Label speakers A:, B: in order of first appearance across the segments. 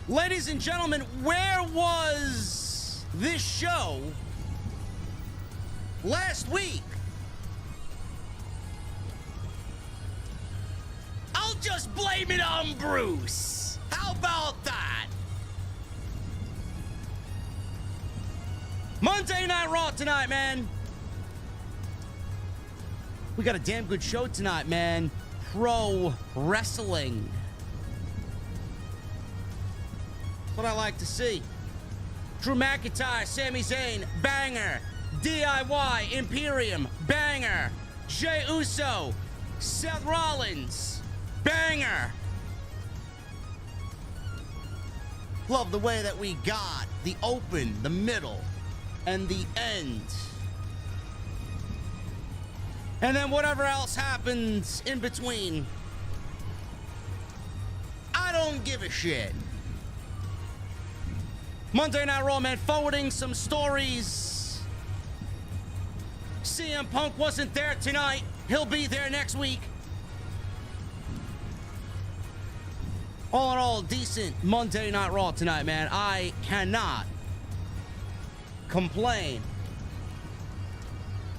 A: Ladies and gentlemen, where was this show last week? I'll just blame it on Bruce. How about that? Monday Night Raw tonight, man. We got a damn good show tonight, man. Pro wrestling. What I like to see. Drew McIntyre, Sami Zayn, banger. DIY, Imperium, banger. Jey Uso, Seth Rollins, banger. Love the way that we got the open, the middle, and the end. And then whatever else happens in between, I don't give a shit. Monday Night Raw, man, forwarding some stories. CM Punk wasn't there tonight. He'll be there next week. All in all, decent Monday Night Raw tonight, man. I cannot complain.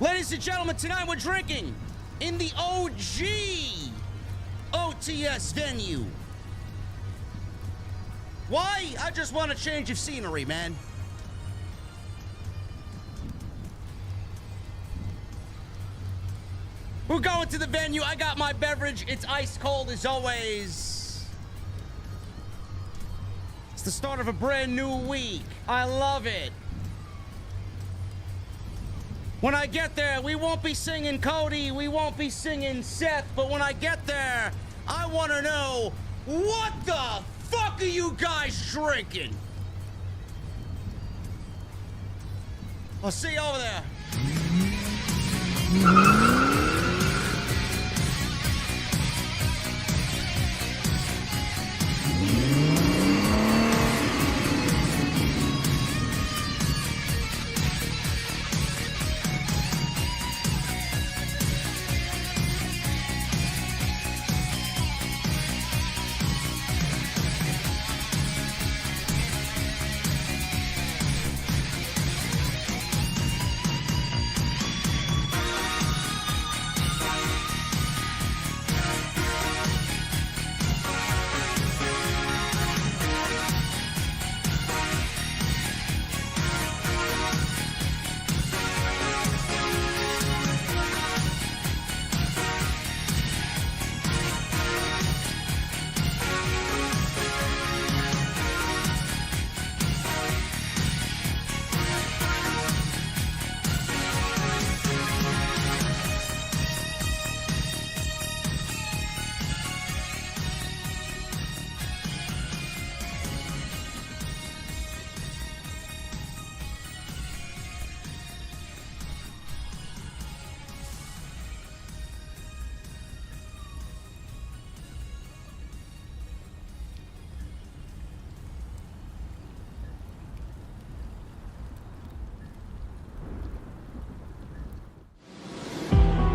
A: Ladies and gentlemen, tonight we're drinking in the OG OTS venue. Why? I just want a change of scenery, man. We're going to the venue. I got my beverage. It's ice cold as always. It's the start of a brand new week. I love it. When I get there, we won't be singing Cody. We won't be singing Seth. But when I get there, I want to know, what the fuck are you guys drinking? I'll see you over there.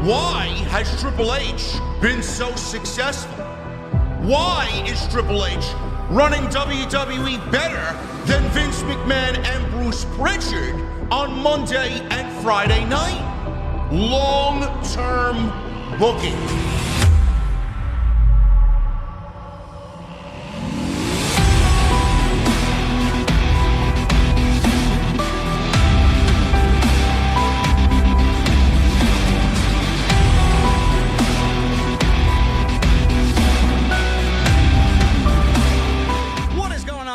B: Why has Triple H been so successful? Why is Triple H running WWE better than Vince McMahon and Bruce Pritchard on Monday and Friday night? Long-term booking.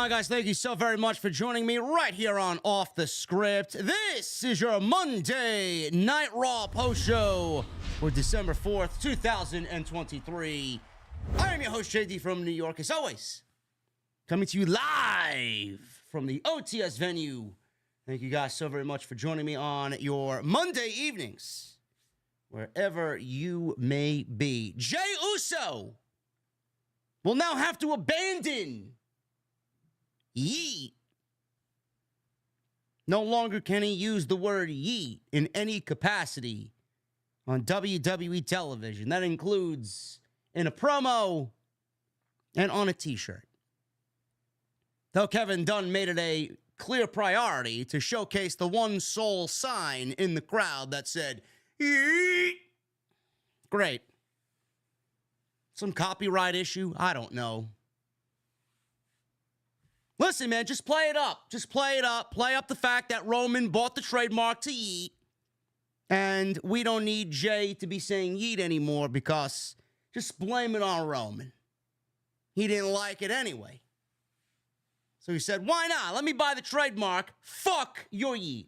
A: Guys, thank you so very much for joining me right here on Off the Script. This is your Monday Night Raw post show for December 4th, 2023. I am your host, JD from New York, as always, coming to you live from the OTS venue. Thank you guys so very much for joining me on your Monday evenings, wherever you may be. Jey Uso will now have to abandon yeet. No longer can he use the word yeet in any capacity on WWE television. That includes in a promo and on a t-shirt. Though Kevin Dunn made it a clear priority to showcase the one sole sign in the crowd that said, "Eat." Great. Some copyright issue? I don't know. Listen, man, just play it up. Just play it up. Play up the fact that Roman bought the trademark to yeet. And we don't need Jey to be saying yeet anymore because just blame it on Roman. He didn't like it anyway. So he said, why not? Let me buy the trademark. Fuck your yeet.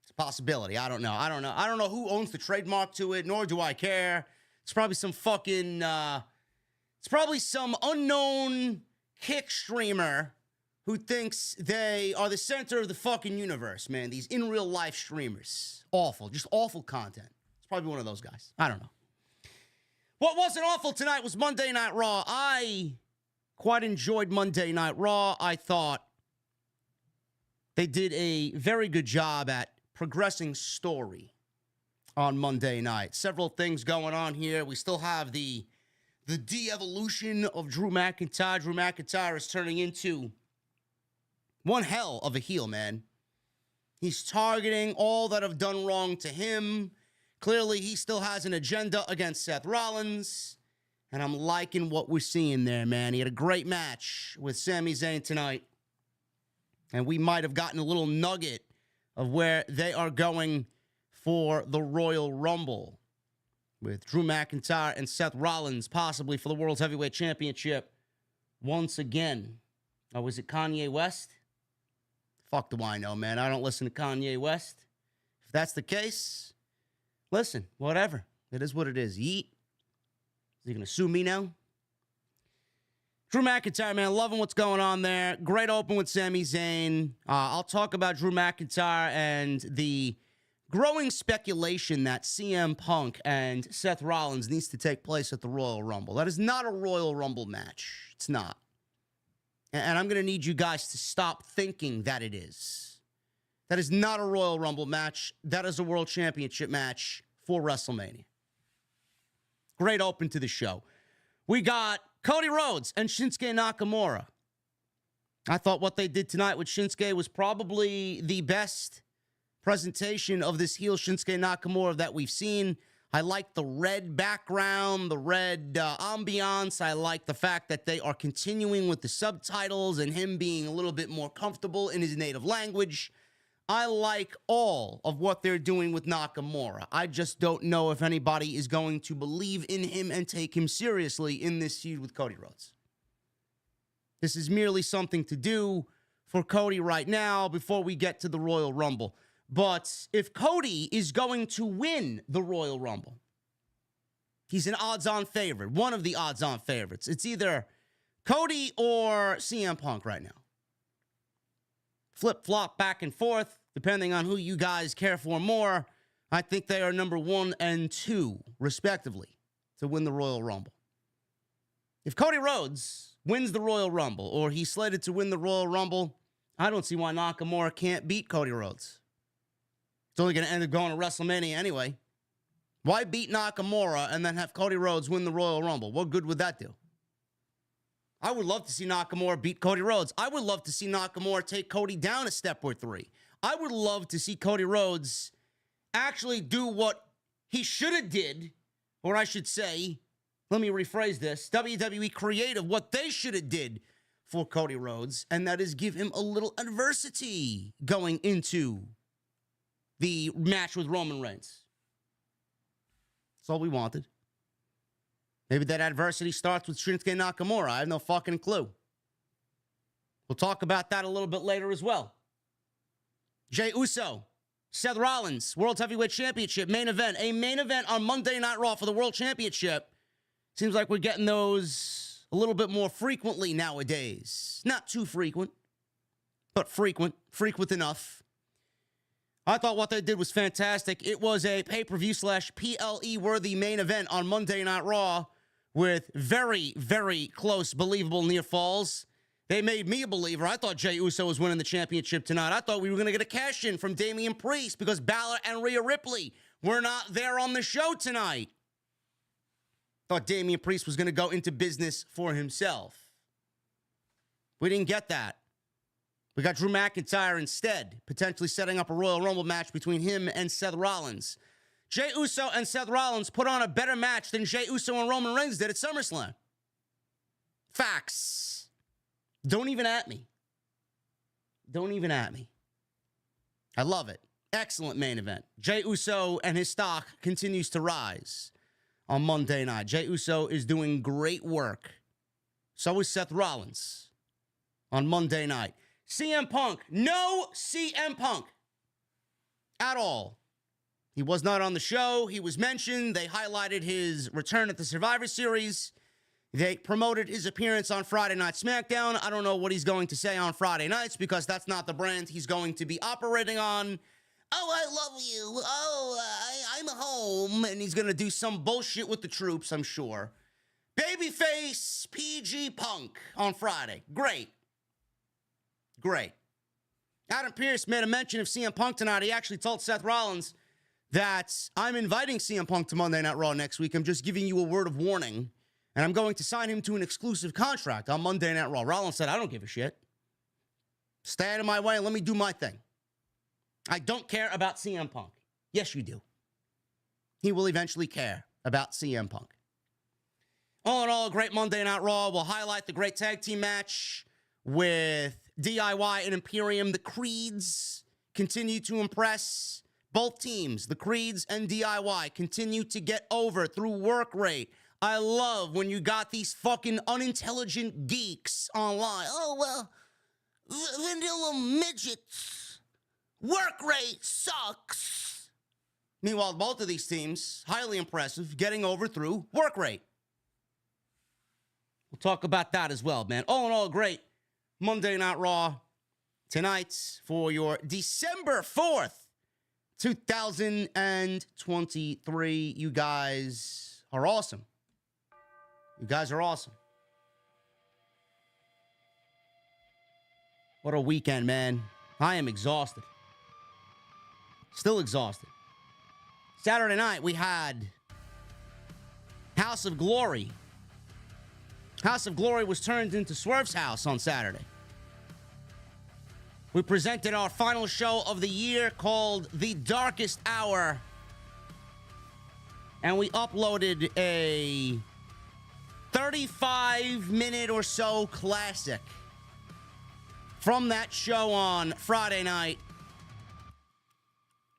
A: It's a possibility. I don't know. I don't know who owns the trademark to it, nor do I care. It's probably some fucking, it's probably some unknown kick streamer who thinks they are the center of the fucking universe, man. These in real life streamers. Awful. Just awful content. It's probably one of those guys. I don't know. What wasn't awful tonight was Monday Night Raw. I quite enjoyed Monday Night Raw. I thought they did a very good job at progressing story on Monday night. Several things going on here. We still have the de-evolution of Drew McIntyre. Drew McIntyre is turning into one hell of a heel, man. He's targeting all that have done wrong to him. Clearly, he still has an agenda against Seth Rollins. And I'm liking what we're seeing there, man. He had a great match with Sami Zayn tonight. And we might have gotten a little nugget of where they are going for the Royal Rumble, with Drew McIntyre and Seth Rollins possibly for the World Heavyweight Championship once again. Oh, is it Kanye West? Fuck do I know, man. I don't listen to Kanye West. If that's the case, listen, whatever. It is what it is. Yeet. Is he going to sue me now? Drew McIntyre, man, loving what's going on there. Great open with Sami Zayn. I'll talk about Drew McIntyre and the growing speculation that CM Punk and Seth Rollins needs to take place at the Royal Rumble. That is not a Royal Rumble match. It's not. And I'm going to need you guys to stop thinking that it is. That is not a Royal Rumble match. That is a World Championship match for WrestleMania. Great open to the show. We got Cody Rhodes and Shinsuke Nakamura. I thought what they did tonight with Shinsuke was probably the best presentation of this heel Shinsuke Nakamura that we've seen. I like the red background, the red ambiance. I like the fact that they are continuing with the subtitles and him being a little bit more comfortable in his native language. I like all of what they're doing with Nakamura. I just don't know if anybody is going to believe in him and take him seriously in this feud with Cody Rhodes. This is merely something to do for Cody right now before we get to the Royal Rumble. But if Cody is going to win the Royal Rumble, he's an odds-on favorite, one of the odds-on favorites. It's either Cody or CM Punk right now. Flip-flop back and forth, depending on who you guys care for more. I think they are number 1 and 2, respectively, to win the Royal Rumble. If Cody Rhodes wins the Royal Rumble, or he's slated to win the Royal Rumble, I don't see why Nakamura can't beat Cody Rhodes. It's only going to end up going to WrestleMania anyway. Why beat Nakamura and then have Cody Rhodes win the Royal Rumble? What good would that do? I would love to see Nakamura beat Cody Rhodes. I would love to see Nakamura take Cody down a step or 3. I would love to see Cody Rhodes actually do what he should have did, or I should say, let me rephrase this, WWE Creative, what they should have did for Cody Rhodes, and that is give him a little adversity going into the match with Roman Reigns. That's all we wanted. Maybe that adversity starts with Shinsuke Nakamura. I have no fucking clue. We'll talk about that a little bit later as well. Jey Uso, Seth Rollins, World Heavyweight Championship, main event. A main event on Monday Night Raw for the World Championship. Seems like we're getting those a little bit more frequently nowadays. Not too frequent, but frequent. Frequent enough. I thought what they did was fantastic. It was a pay-per-view / PLE-worthy main event on Monday Night Raw with very, very close, believable near falls. They made me a believer. I thought Jey Uso was winning the championship tonight. I thought we were going to get a cash-in from Damian Priest because Balor and Rhea Ripley were not there on the show tonight. Thought Damian Priest was going to go into business for himself. We didn't get that. We got Drew McIntyre instead, potentially setting up a Royal Rumble match between him and Seth Rollins. Jey Uso and Seth Rollins put on a better match than Jey Uso and Roman Reigns did at SummerSlam. Facts. Don't even at me. Don't even at me. I love it. Excellent main event. Jey Uso and his stock continues to rise on Monday night. Jey Uso is doing great work. So is Seth Rollins on Monday night. CM Punk. No CM Punk at all. He was not on the show. He was mentioned. They highlighted his return at the Survivor Series. They promoted his appearance on Friday Night SmackDown. I don't know what he's going to say on Friday nights because that's not the brand he's going to be operating on. Oh, I love you. Oh, I'm home. And he's going to do some bullshit with the troops, I'm sure. Babyface PG Punk on Friday. Great. Great. Adam Pearce made a mention of CM Punk tonight. He actually told Seth Rollins that I'm inviting CM Punk to Monday Night Raw next week. I'm just giving you a word of warning. And I'm going to sign him to an exclusive contract on Monday Night Raw. Rollins said, I don't give a shit. Stay out of my way and let me do my thing. I don't care about CM Punk. Yes, you do. He will eventually care about CM Punk. All in all, a great Monday Night Raw. We'll highlight the great tag team match with DIY and Imperium. The Creeds continue to impress. Both teams, the Creeds and DIY, continue to get over through work rate. I love when you got these fucking unintelligent geeks online. Oh, well, vanilla midgets. Work rate sucks. Meanwhile, both of these teams, highly impressive, getting over through work rate. We'll talk about that as well, man. All in all, great Monday Night Raw tonight for your December 4th, 2023. You guys are awesome. You guys are awesome. What a weekend, man. I am exhausted. Still exhausted. Saturday night, we had House of Glory. House of Glory was turned into Swerve's house on Saturday. We presented our final show of the year called The Darkest Hour. And we uploaded a 35-minute or so classic from that show on Friday night.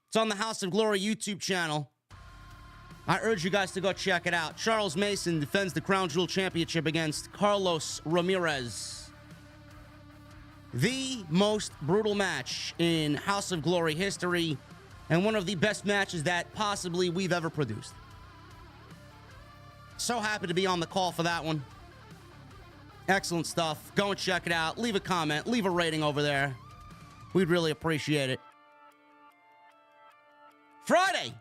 A: It's on the House of Glory YouTube channel. I urge you guys to go check it out. Charles Mason defends the Crown Jewel Championship against Carlos Ramirez. The most brutal match in House of Glory history, and one of the best matches that possibly we've ever produced. So happy to be on the call for that one. Excellent stuff. Go and check it out. Leave a comment. Leave a rating over there. We'd really appreciate it. Friday,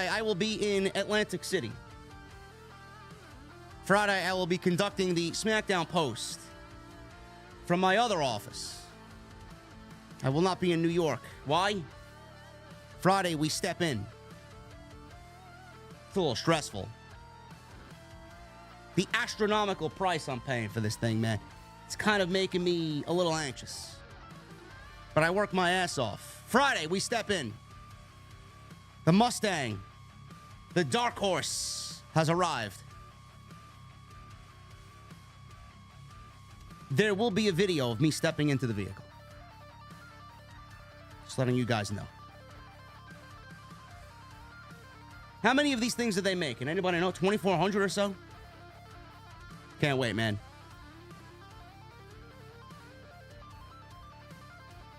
A: I will be in Atlantic City. Friday, I will be conducting the SmackDown post from my other office. I will not be in New York. Why? Friday, we step in. It's a little stressful. The astronomical price I'm paying for this thing, man, it's kind of making me a little anxious. But I work my ass off. Friday, we step in. The Mustang, the Dark Horse, has arrived. There will be a video of me stepping into the vehicle. Just letting you guys know. How many of these things did they make? And anybody know? 2,400 or so? Can't wait, man.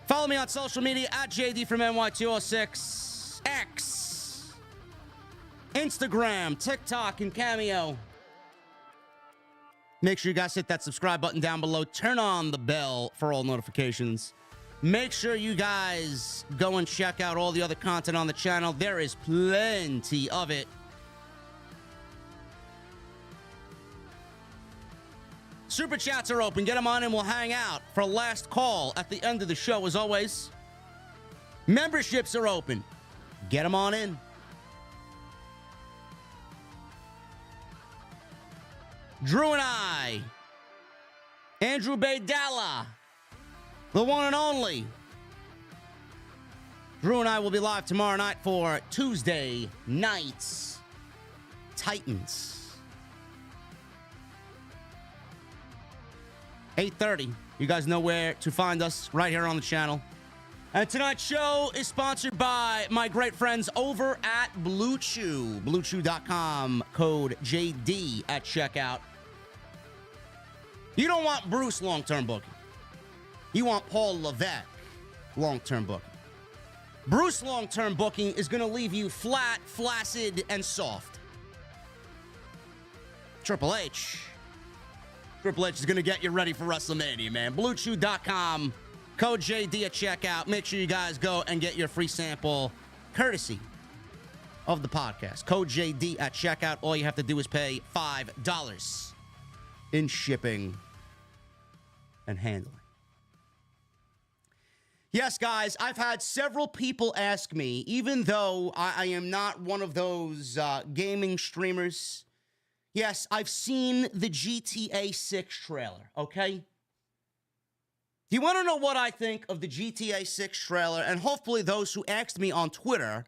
A: Follow me on social media at JDfromNY206. X. Instagram, TikTok, and Cameo. Make sure you guys hit that subscribe button down below. Turn on the bell for all notifications. Make sure you guys go and check out all the other content on the channel. There is plenty of it. Super chats are open. Get them on and we'll hang out for last call at the end of the show, as always. Memberships are open. Get them on in. Drew and I, Andrew Baydala, the one and only. Drew and I will be live tomorrow night for Tuesday night's Titans. 8:30. You guys know where to find us right here on the channel. And tonight's show is sponsored by my great friends over at Blue Chew. BlueChew.com, code JD at checkout. You don't want Bruce long-term booking. You want Paul Levesque long-term booking. Bruce long-term booking is going to leave you flat, flaccid, and soft. Triple H is going to get you ready for WrestleMania, man. BlueChew.com, code JD at checkout. Make sure you guys go and get your free sample courtesy of the podcast. Code JD at checkout. All you have to do is pay $5 in shipping and handling. Yes, guys, I've had several people ask me, even though I am not one of those gaming streamers. Yes, I've seen the GTA 6 trailer, okay? Do you want to know what I think of the GTA 6 trailer? And hopefully those who asked me on Twitter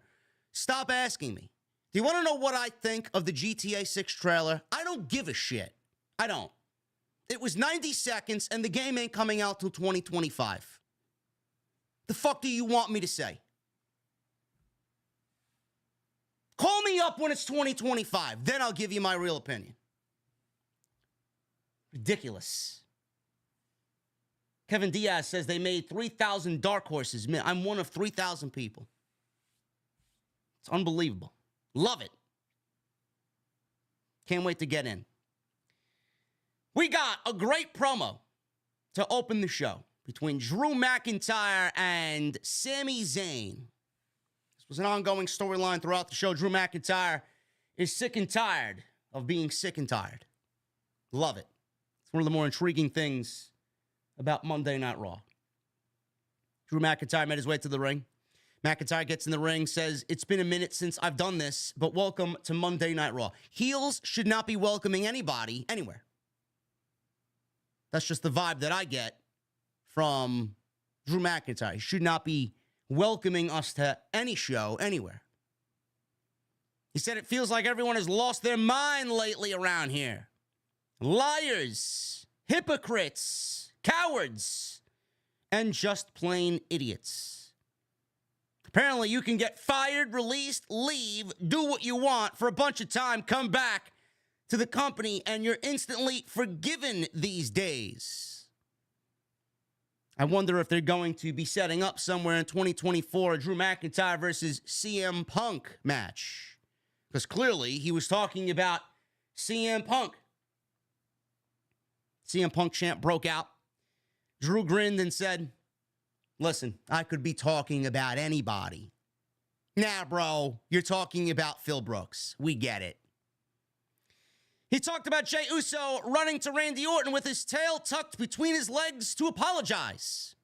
A: stop asking me. Do you want to know what I think of the GTA 6 trailer? I don't give a shit. I don't. It was 90 seconds, and the game ain't coming out till 2025. The fuck do you want me to say? Call me up when it's 2025. Then I'll give you my real opinion. Ridiculous. Kevin Diaz says they made 3,000 dark horses. Man, I'm one of 3,000 people. It's unbelievable. Love it. Can't wait to get in. We got a great promo to open the show between Drew McIntyre and Sami Zayn. This was an ongoing storyline throughout the show. Drew McIntyre is sick and tired of being sick and tired. Love it. It's one of the more intriguing things about Monday Night Raw. Drew McIntyre made his way to the ring. McIntyre gets in the ring, says, "It's been a minute since I've done this, but welcome to Monday Night Raw." Heels should not be welcoming anybody anywhere. That's just the vibe that I get from Drew McIntyre. He should not be welcoming us to any show anywhere. He said it feels like everyone has lost their mind lately around here. Liars, hypocrites, cowards, and just plain idiots. Apparently, you can get fired, released, leave, do what you want for a bunch of time, come back to the company, and you're instantly forgiven these days. I wonder if they're going to be setting up somewhere in 2024 a Drew McIntyre versus CM Punk match. Because clearly he was talking about CM Punk. CM Punk chant broke out. Drew grinned and said, "Listen, I could be talking about anybody." Nah, bro, you're talking about Phil Brooks. We get it. He talked about Jey Uso running to Randy Orton with his tail tucked between his legs to apologize.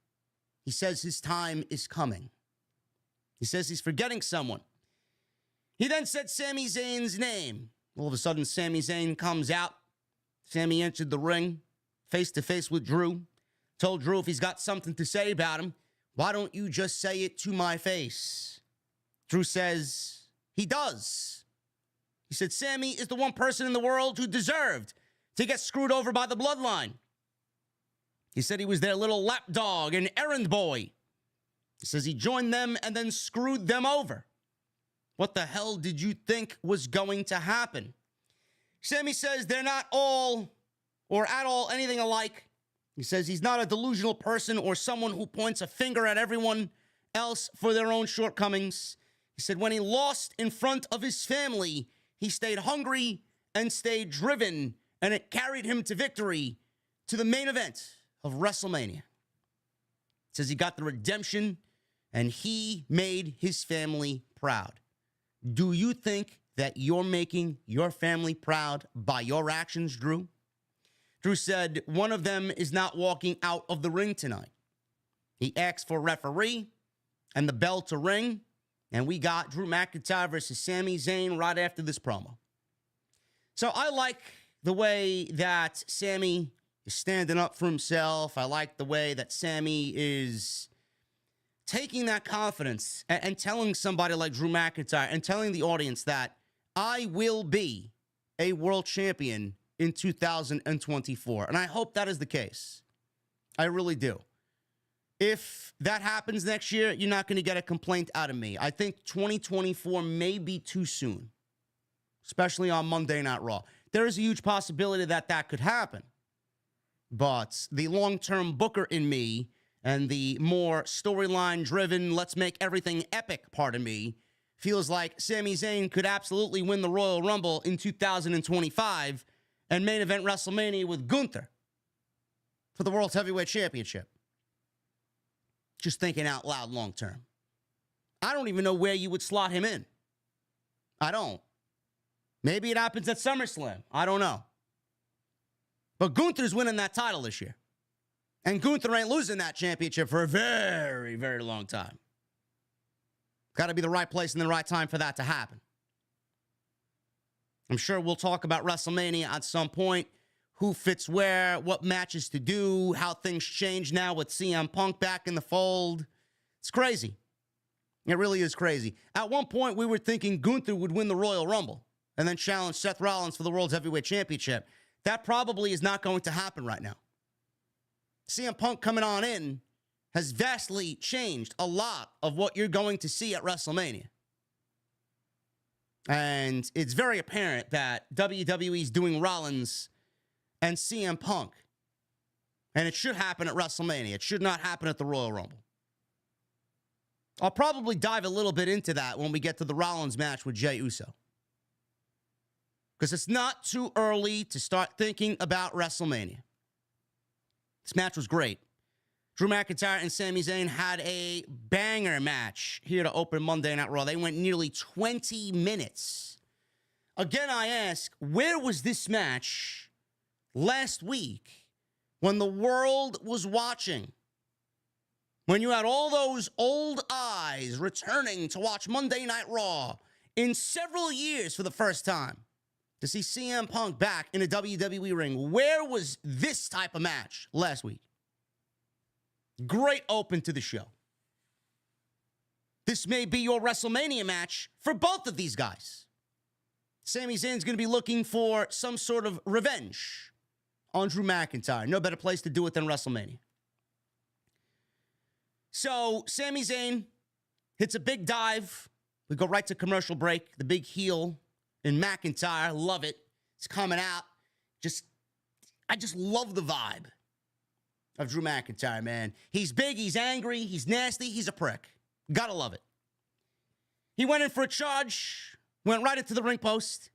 A: He says his time is coming. He says he's forgetting someone. He then said Sami Zayn's name. All of a sudden, Sami Zayn comes out. Sami entered the ring, face-to-face with Drew. Told Drew if he's got something to say about him, why don't you just say it to my face? Drew says he does. He said Sami is the one person in the world who deserved to get screwed over by the bloodline. He said he was their little lapdog and errand boy. He says he joined them and then screwed them over. What the hell did you think was going to happen? Sami says they're not all or at all anything alike. He says he's not a delusional person or someone who points a finger at everyone else for their own shortcomings. He said when he lost in front of his family, he stayed hungry and stayed driven, and it carried him to victory to the main event of WrestleMania. He says he got the redemption, and he made his family proud. Do you think that you're making your family proud by your actions, Drew? Drew said one of them is not walking out of the ring tonight. He asked for a referee and the bell to ring, and we got Drew McIntyre versus Sami Zayn right after this promo. So I like the way that Sami is standing up for himself. I like the way that Sami is taking that confidence and telling somebody like Drew McIntyre and telling the audience that I will be a world champion in 2024. And I hope that is the case. I really do. If that happens next year, you're not going to get a complaint out of me. I think 2024 may be too soon, especially on Monday Night Raw. There is a huge possibility that that could happen. But the long-term booker in me and the more storyline-driven, let's make everything epic part of me feels like Sami Zayn could absolutely win the Royal Rumble in 2025 and main event WrestleMania with Gunther for the World Heavyweight Championship. Just thinking out loud long term. I don't even know where you would slot him in. I don't. Maybe it happens at SummerSlam. I don't know. But Gunther's winning that title this year. And Gunther ain't losing that championship for a very, very long time. Got to be the right place and the right time for that to happen. I'm sure we'll talk about WrestleMania at some point. Who fits where, what matches to do, how things change now with CM Punk back in the fold. It's crazy. It really is crazy. At one point, we were thinking Gunther would win the Royal Rumble and then challenge Seth Rollins for the World Heavyweight Championship. That probably is not going to happen right now. CM Punk coming on in has vastly changed a lot of what you're going to see at WrestleMania. And it's very apparent that WWE is doing Rollins and CM Punk. And it should happen at WrestleMania. It should not happen at the Royal Rumble. I'll probably dive a little bit into that when we get to the Rollins match with Jey Uso. Because it's not too early to start thinking about WrestleMania. This match was great. Drew McIntyre and Sami Zayn had a banger match here to open Monday Night Raw. They went nearly 20 minutes. Again, I ask, where was this match last week when the world was watching? When you had all those old eyes returning to watch Monday Night Raw in several years for the first time to see CM Punk back in a WWE ring. Where was this type of match last week? Great open to the show. This may be your WrestleMania match for both of these guys. Sami Zayn's going to be looking for some sort of revenge on Drew McIntyre. No better place to do it than WrestleMania. So, Sami Zayn hits a big dive. We go right to commercial break. The big heel in McIntyre. Love it. It's coming out. I just love the vibe of Drew McIntyre, man. He's big, he's angry, he's nasty, he's a prick. Gotta love it. He went in for a charge, went right into the ring post,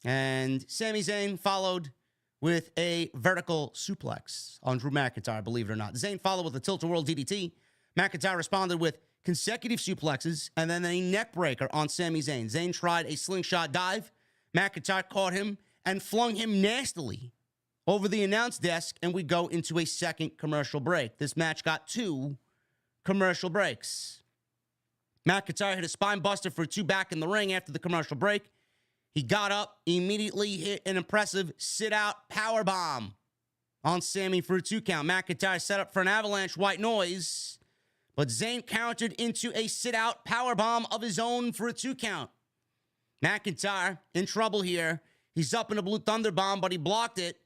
A: and Sami Zayn followed with a vertical suplex on Drew McIntyre, believe it or not. Zayn followed with a tilt-a-whirl DDT. McIntyre responded with consecutive suplexes and then a neck breaker on Sami Zayn. Zayn tried a slingshot dive. McIntyre caught him and flung him nastily over the announce desk, and we go into a second commercial break. This match got 2 commercial breaks. McIntyre hit a spine buster for 2 back in the ring after the commercial break. He got up, immediately hit an impressive sit-out powerbomb on Sami for a 2 count. McIntyre set up for an avalanche white noise, but Zayn countered into a sit-out powerbomb of his own for a 2 count. McIntyre in trouble here. He's up in a blue thunder bomb, but he blocked it.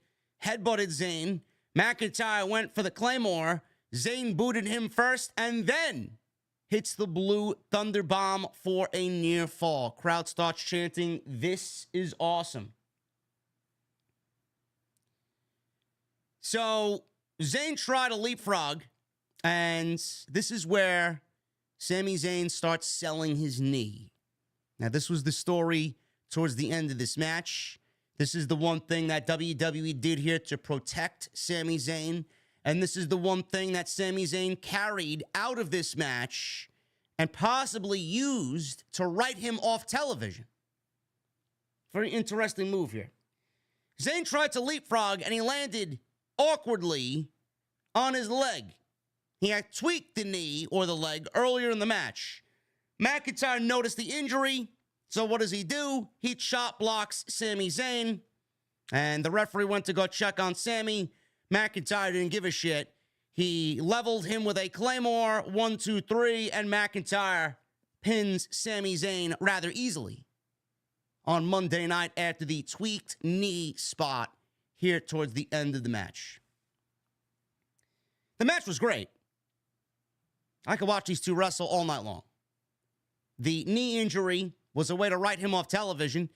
A: Headbutted Zayn. McIntyre went for the Claymore. Zayn booted him first and then hits the blue thunder bomb for a near fall. Crowd starts chanting, "This is awesome." So Zayn tried a leapfrog, and this is where Sami Zayn starts selling his knee. Now, this was the story towards the end of this match. This is the one thing that WWE did here to protect Sami Zayn. And this is the one thing that Sami Zayn carried out of this match and possibly used to write him off television. Very interesting move here. Zayn tried to leapfrog and he landed awkwardly on his leg. He had tweaked the knee or the leg earlier in the match. McIntyre noticed the injury. So what does he do? He chop blocks Sami Zayn. And the referee went to go check on Sami. McIntyre didn't give a shit. He leveled him with a Claymore, 1, 2, 3, and McIntyre pins Sami Zayn rather easily on Monday night after the tweaked knee spot here towards the end of the match. The match was great. I could watch these two wrestle all night long. The knee injury was a way to write him off television.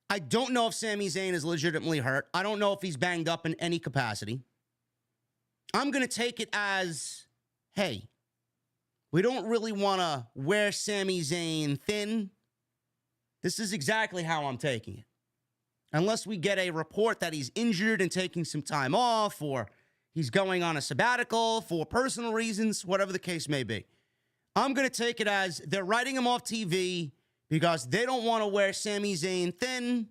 A: I don't know if Sami Zayn is legitimately hurt. I don't know if he's banged up in any capacity. I'm going to take it as, hey, we don't really want to wear Sami Zayn thin. This is exactly how I'm taking it. Unless we get a report that he's injured and taking some time off, or he's going on a sabbatical for personal reasons, whatever the case may be. I'm going to take it as they're writing him off TV because they don't want to wear Sami Zayn thin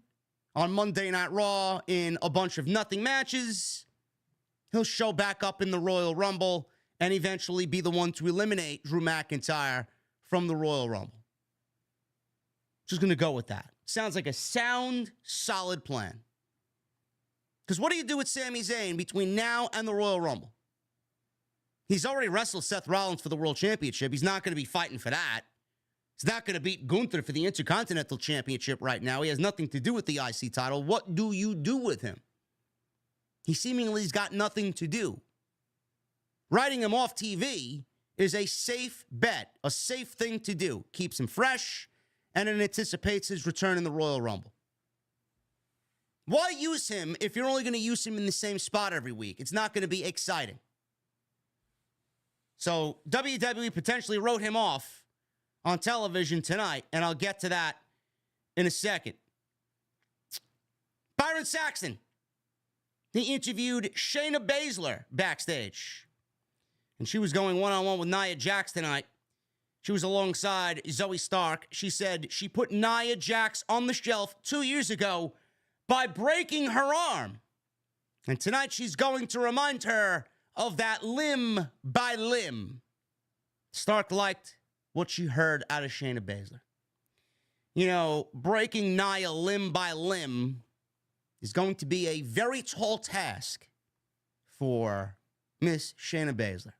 A: on Monday Night Raw in a bunch of nothing matches. He'll show back up in the Royal Rumble and eventually be the one to eliminate Drew McIntyre from the Royal Rumble. Just going to go with that. Sounds like a sound, solid plan. Because what do you do with Sami Zayn between now and the Royal Rumble? He's already wrestled Seth Rollins for the World Championship. He's not going to be fighting for that. He's not going to beat Gunther for the Intercontinental Championship right now. He has nothing to do with the IC title. What do you do with him? He seemingly has got nothing to do. Writing him off TV is a safe bet, a safe thing to do. Keeps him fresh, and it anticipates his return in the Royal Rumble. Why use him if you're only going to use him in the same spot every week? It's not going to be exciting. So WWE potentially wrote him off on television tonight, and I'll get to that in a second. Byron Saxton. He interviewed Shayna Baszler backstage. And she was going one-on-one with Nia Jax tonight. She was alongside Zoe Stark. She said she put Nia Jax on the shelf 2 years ago by breaking her arm. And tonight she's going to remind her of that limb by limb. Stark liked what she heard out of Shayna Baszler. You know, breaking Nia limb by limb is going to be a very tall task for Miss Shayna Baszler.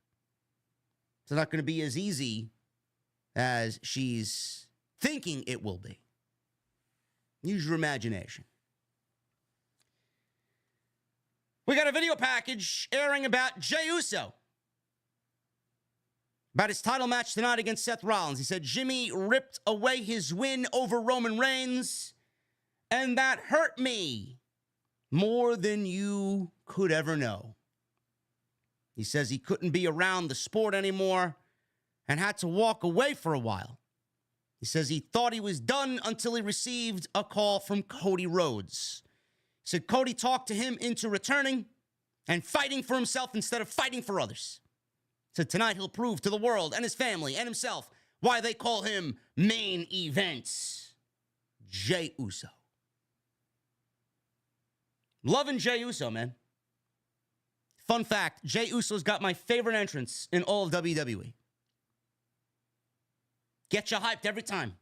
A: It's not going to be as easy as she's thinking it will be. Use your imagination. We got a video package airing about Jey Uso. About his title match tonight against Seth Rollins. He said Jimmy ripped away his win over Roman Reigns, and that hurt me more than you could ever know. He says he couldn't be around the sport anymore and had to walk away for a while. He says he thought he was done until he received a call from Cody Rhodes. He said Cody talked to him into returning and fighting for himself instead of fighting for others. He said tonight he'll prove to the world and his family and himself why they call him main events. Jey Uso. Loving Jey Uso, man. Fun fact, Jey Uso's got my favorite entrance in all of WWE. Get you hyped every time.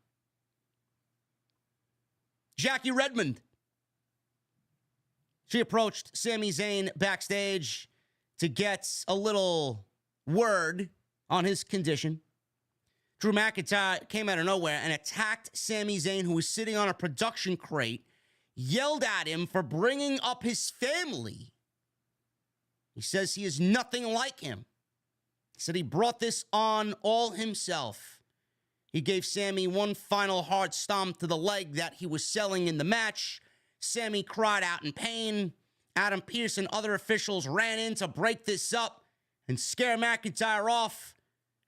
A: Jackie Redmond. She approached Sami Zayn backstage to get a little word on his condition. Drew McIntyre came out of nowhere and attacked Sami Zayn, who was sitting on a production crate, yelled at him for bringing up his family. He says he is nothing like him. He said he brought this on all himself. He gave Sami one final hard stomp to the leg that he was selling in the match. Sami cried out in pain. Adam Pearce and other officials ran in to break this up and scare McIntyre off.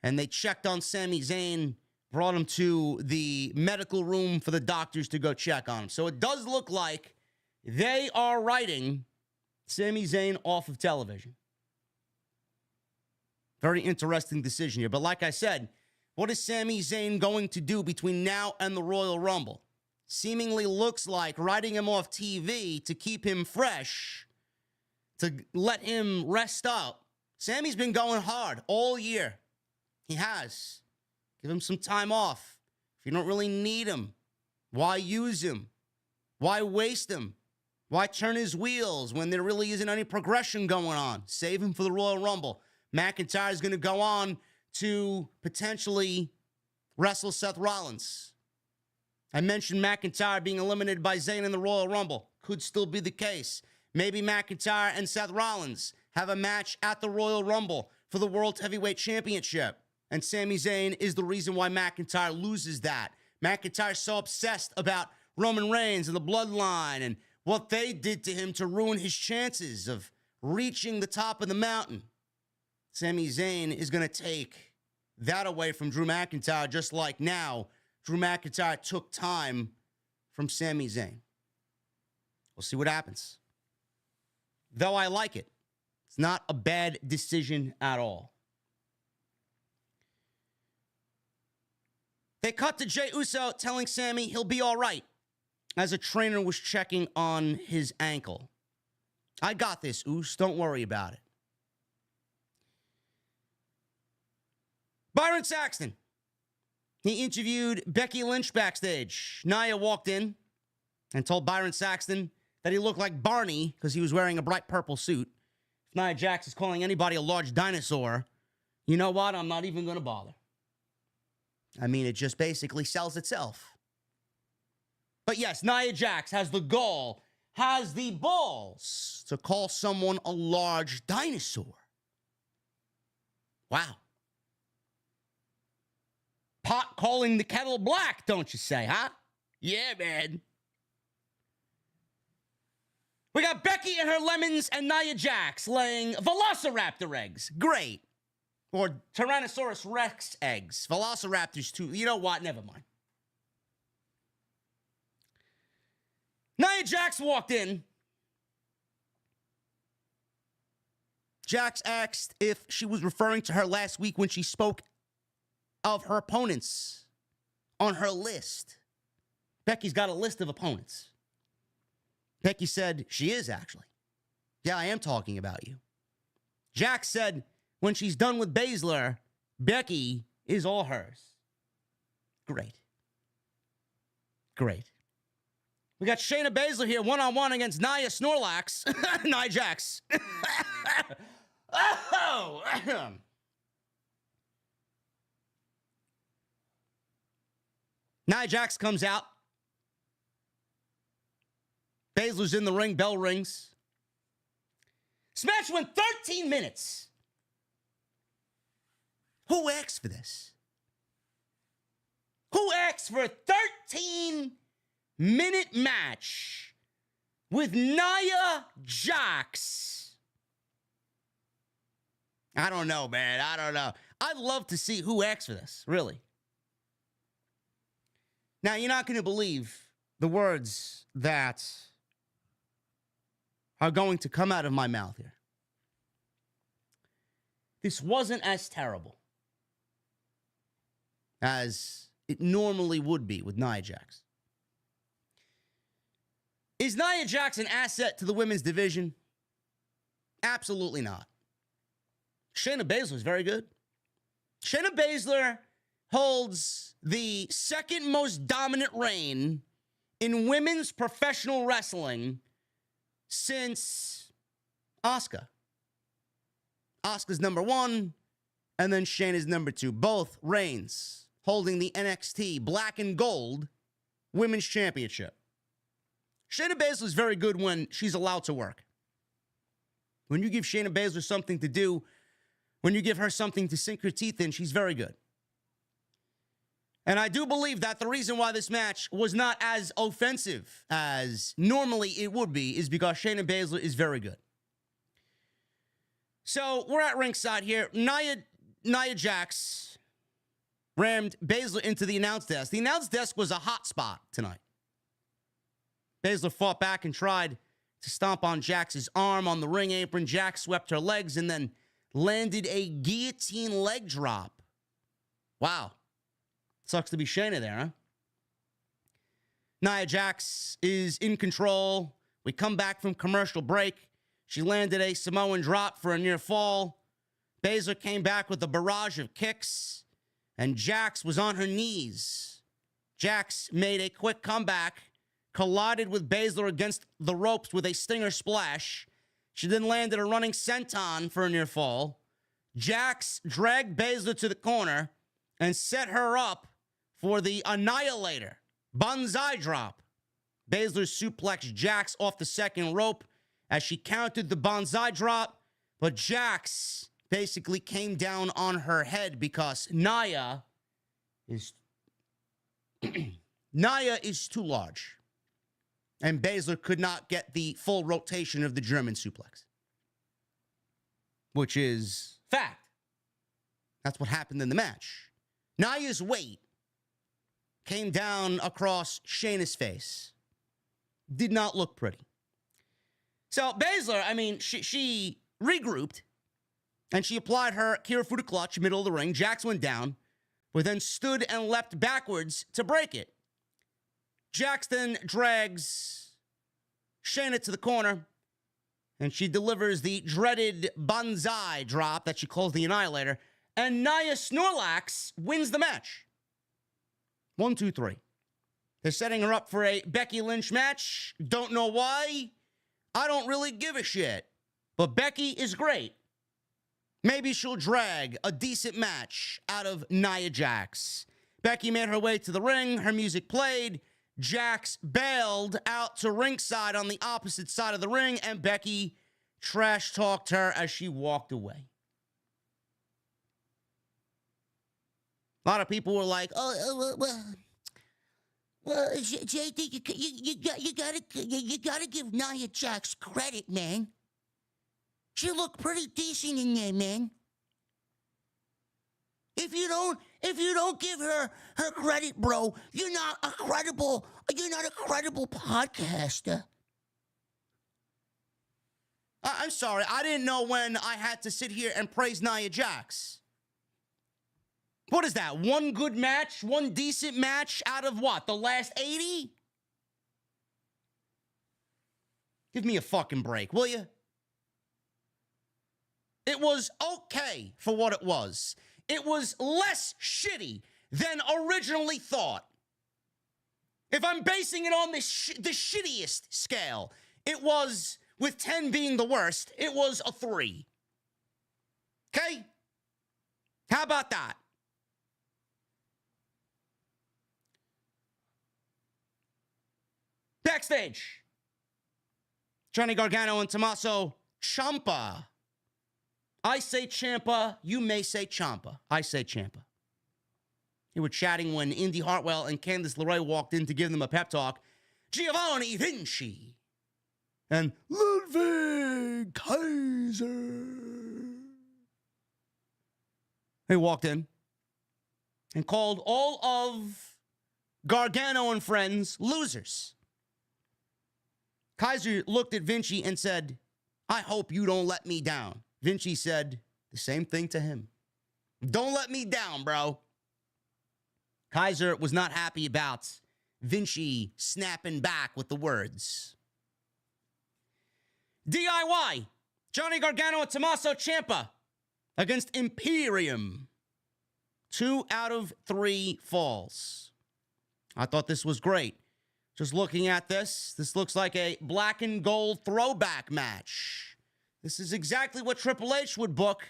A: And they checked on Sami Zayn, brought him to the medical room for the doctors to go check on him. So it does look like they are writing Sami Zayn off of television. Very interesting decision here. But like I said, what is Sami Zayn going to do between now and the Royal Rumble? Seemingly looks like writing him off TV to keep him fresh, to let him rest up. Sami's been going hard all year. He has. Give him some time off. If you don't really need him, why use him? Why waste him? Why turn his wheels when there really isn't any progression going on? Save him for the Royal Rumble. McIntyre is going to go on to potentially wrestle Seth Rollins. I mentioned McIntyre being eliminated by Zayn in the Royal Rumble. Could still be the case. Maybe McIntyre and Seth Rollins have a match at the Royal Rumble for the World Heavyweight Championship. And Sami Zayn is the reason why McIntyre loses that. McIntyre's so obsessed about Roman Reigns and the bloodline and what they did to him to ruin his chances of reaching the top of the mountain. Sami Zayn is going to take that away from Drew McIntyre, just like now Drew McIntyre took time from Sami Zayn. We'll see what happens. Though I like it. It's not a bad decision at all. They cut to Jey Uso telling Sami he'll be all right as a trainer was checking on his ankle. I got this, Us. Don't worry about it. Byron Saxton. He interviewed Becky Lynch backstage. Nia walked in and told Byron Saxton that he looked like Barney because he was wearing a bright purple suit. If Nia Jax is calling anybody a large dinosaur, you know what? I'm not even going to bother. I mean, it just basically sells itself. But yes, Nia Jax has the gall, has the balls to call someone a large dinosaur. Wow. Pot calling the kettle black, don't you say, huh? Yeah, man. We got Becky and her lemons and Nia Jax laying velociraptor eggs. Great. Or Tyrannosaurus Rex eggs. Velociraptors too. You know what? Never mind. Nia Jax walked in. Jax asked if she was referring to her last week when she spoke of her opponents on her list. Becky's got a list of opponents. Becky said she is, actually. Yeah, I am talking about you. Jax said when she's done with Baszler, Becky is all hers. Great. Great. We got Shayna Baszler here, one-on-one against Nia Snorlax. Nia Jax. Oh! Nia Jax comes out. Baszler's in the ring, bell rings. This match went 13 minutes. Who asked for this? Who asked for a 13-minute match with Nia Jax? I don't know, man. I don't know. I'd love to see who asked for this, really. Now, you're not going to believe the words that are going to come out of my mouth here. This wasn't as terrible as it normally would be with Nia Jax. Is Nia Jax an asset to the women's division? Absolutely not. Shayna Baszler is very good. Shayna Baszler holds the second most dominant reign in women's professional wrestling since Asuka. Asuka's number one, and then Shayna's number two. Both reigns holding the NXT Black and Gold Women's Championship. Shayna Baszler is very good when she's allowed to work. When you give Shayna Baszler something to do, when you give her something to sink her teeth in, she's very good. And I do believe that the reason why this match was not as offensive as normally it would be is because Shayna Baszler is very good. So we're at ringside here. Nia Jax rammed Baszler into the announce desk. The announce desk was a hot spot tonight. Baszler fought back and tried to stomp on Jax's arm on the ring apron. Jax swept her legs and then landed a guillotine leg drop. Wow. Sucks to be Shayna there, huh? Nia Jax is in control. We come back from commercial break. She landed a Samoan drop for a near fall. Baszler came back with a barrage of kicks, and Jax was on her knees. Jax made a quick comeback collided with Baszler against the ropes with a stinger splash. She then landed a running senton for a near fall. Jax dragged Baszler to the corner and set her up for the Annihilator Banzai drop. Baszler suplexed Jax off the second rope as she countered the Banzai drop, but Jax basically came down on her head because Nia is too large. And Baszler could not get the full rotation of the German suplex, which is fact. That's what happened in the match. Nia's weight came down across Shayna's face. Did not look pretty. So Baszler, I mean, she regrouped, and she applied her Kirifuda clutch, middle of the ring. Jax went down, but then stood and leapt backwards to break it. Jax then drags Shayna to the corner, and she delivers the dreaded Banzai drop that she calls the Annihilator, and Nia Snorlax wins the match. 1, 2, 3. They're setting her up for a Becky Lynch match. Don't know why. I don't really give a shit. But Becky is great. Maybe she'll drag a decent match out of Nia Jax. Becky made her way to the ring. Her music played. Jax bailed out to ringside on the opposite side of the ring, and Becky trash-talked her as she walked away. A lot of people were like, JD, you gotta give Nia Jax credit, man. She looked pretty decent in there, man. If you don't give her credit, bro, you're not a credible podcaster. I'm sorry, I didn't know when I had to sit here and praise Nia Jax. What is that? One good match? One decent match out of what? The last 80? Give me a fucking break, will you? It was okay for what it was. It was less shitty than originally thought. If I'm basing it on the shittiest scale, it was, with 10 being the worst, it was a 3. Okay? How about that? Backstage, Johnny Gargano and Tommaso Ciampa. I say Ciampa, you may say Ciampa. I say Ciampa. They were chatting when Indy Hartwell and Candice LeRae walked in to give them a pep talk. Giovanni Vinci and Ludwig Kaiser. They walked in and called all of Gargano and friends losers. Kaiser looked at Vinci and said, I hope you don't let me down. Vinci said the same thing to him. Don't let me down, bro. Kaiser was not happy about Vinci snapping back with the words. DIY, Johnny Gargano and Tommaso Ciampa against Imperium. 2 out of 3 falls. I thought this was great. Just looking at this looks like a black and gold throwback match. This is exactly what Triple H would book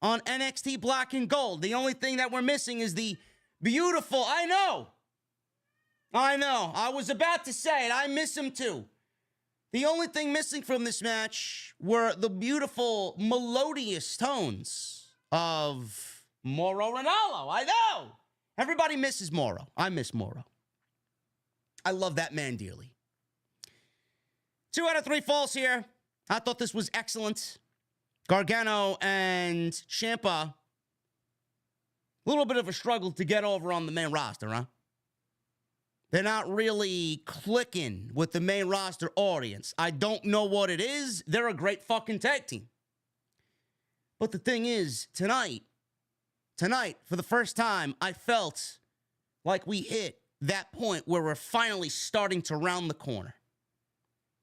A: on NXT Black and Gold. The only thing that we're missing is the beautiful, I know. I was about to say it. I miss him too. The only thing missing from this match were the beautiful melodious tones of Mauro Ranallo. I know. Everybody misses Mauro. I miss Mauro. I love that man dearly. 2 out of 3 falls here. I thought this was excellent. Gargano and Ciampa, a little bit of a struggle to get over on the main roster, huh? They're not really clicking with the main roster audience. I don't know what it is. They're a great fucking tag team. But the thing is, tonight, for the first time, I felt like we hit that point where we're finally starting to round the corner.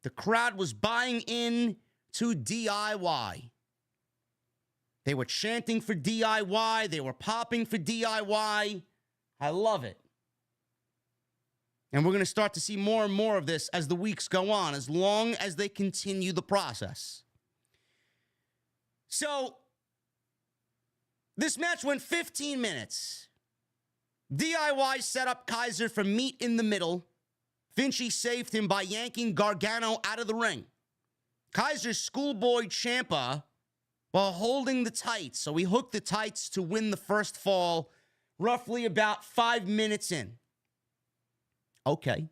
A: The crowd was buying in to DIY. They were chanting for DIY. They were popping for DIY. I love it. And we're going to start to see more and more of this as the weeks go on, as long as they continue the process. So, this match went 15 minutes. DIY set up Kaiser for meat in the middle. Vinci saved him by yanking Gargano out of the ring. Kaiser schoolboyed Ciampa while holding the tights. So he hooked the tights to win the first fall roughly about 5 minutes in. Okay.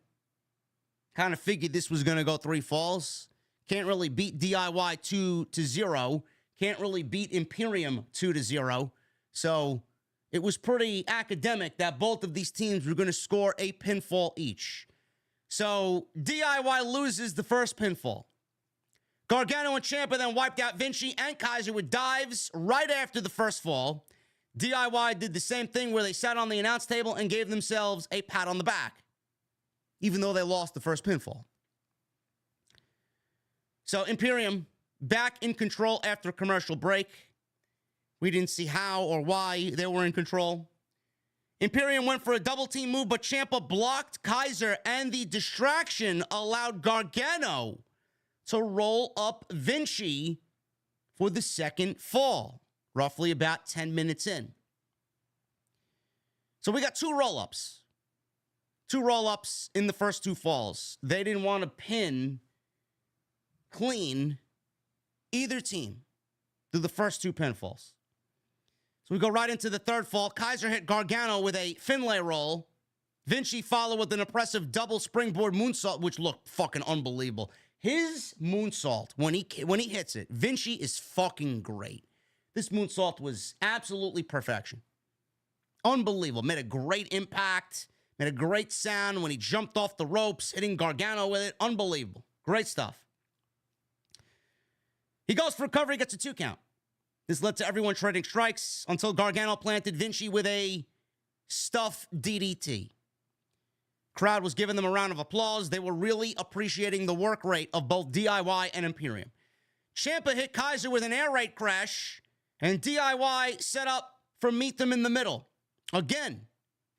A: Kind of figured this was going to go 3 falls. Can't really beat DIY 2-0. Can't really beat Imperium 2-0. So it was pretty academic that both of these teams were going to score a pinfall each. So DIY loses the first pinfall. Gargano and Ciampa then wiped out Vinci and Kaiser with dives right after the first fall. DIY did the same thing where they sat on the announce table and gave themselves a pat on the back, even though they lost the first pinfall. So Imperium back in control after a commercial break. We didn't see how or why they were in control. Imperium went for a double team move, but Ciampa blocked Kaiser, and the distraction allowed Gargano to roll up Vinci for the second fall, roughly about 10 minutes in. So we got 2 roll-ups. 2 roll-ups in the first 2 falls. They didn't want to pin clean either team through the first 2 pinfalls. So we go right into the third fall. Kaiser hit Gargano with a Finlay roll. Vinci followed with an impressive double springboard moonsault, which looked fucking unbelievable. His moonsault, when he hits it, Vinci is fucking great. This moonsault was absolutely perfection. Unbelievable. Made a great impact. Made a great sound when he jumped off the ropes, hitting Gargano with it. Unbelievable. Great stuff. He goes for a cover. He gets a 2 count. This led to everyone trading strikes until Gargano planted Vinci with a stuff DDT. Crowd was giving them a round of applause. They were really appreciating the work rate of both DIY and Imperium. Ciampa hit Kaiser with an air raid crash, and DIY set up for meet them in the middle. Again,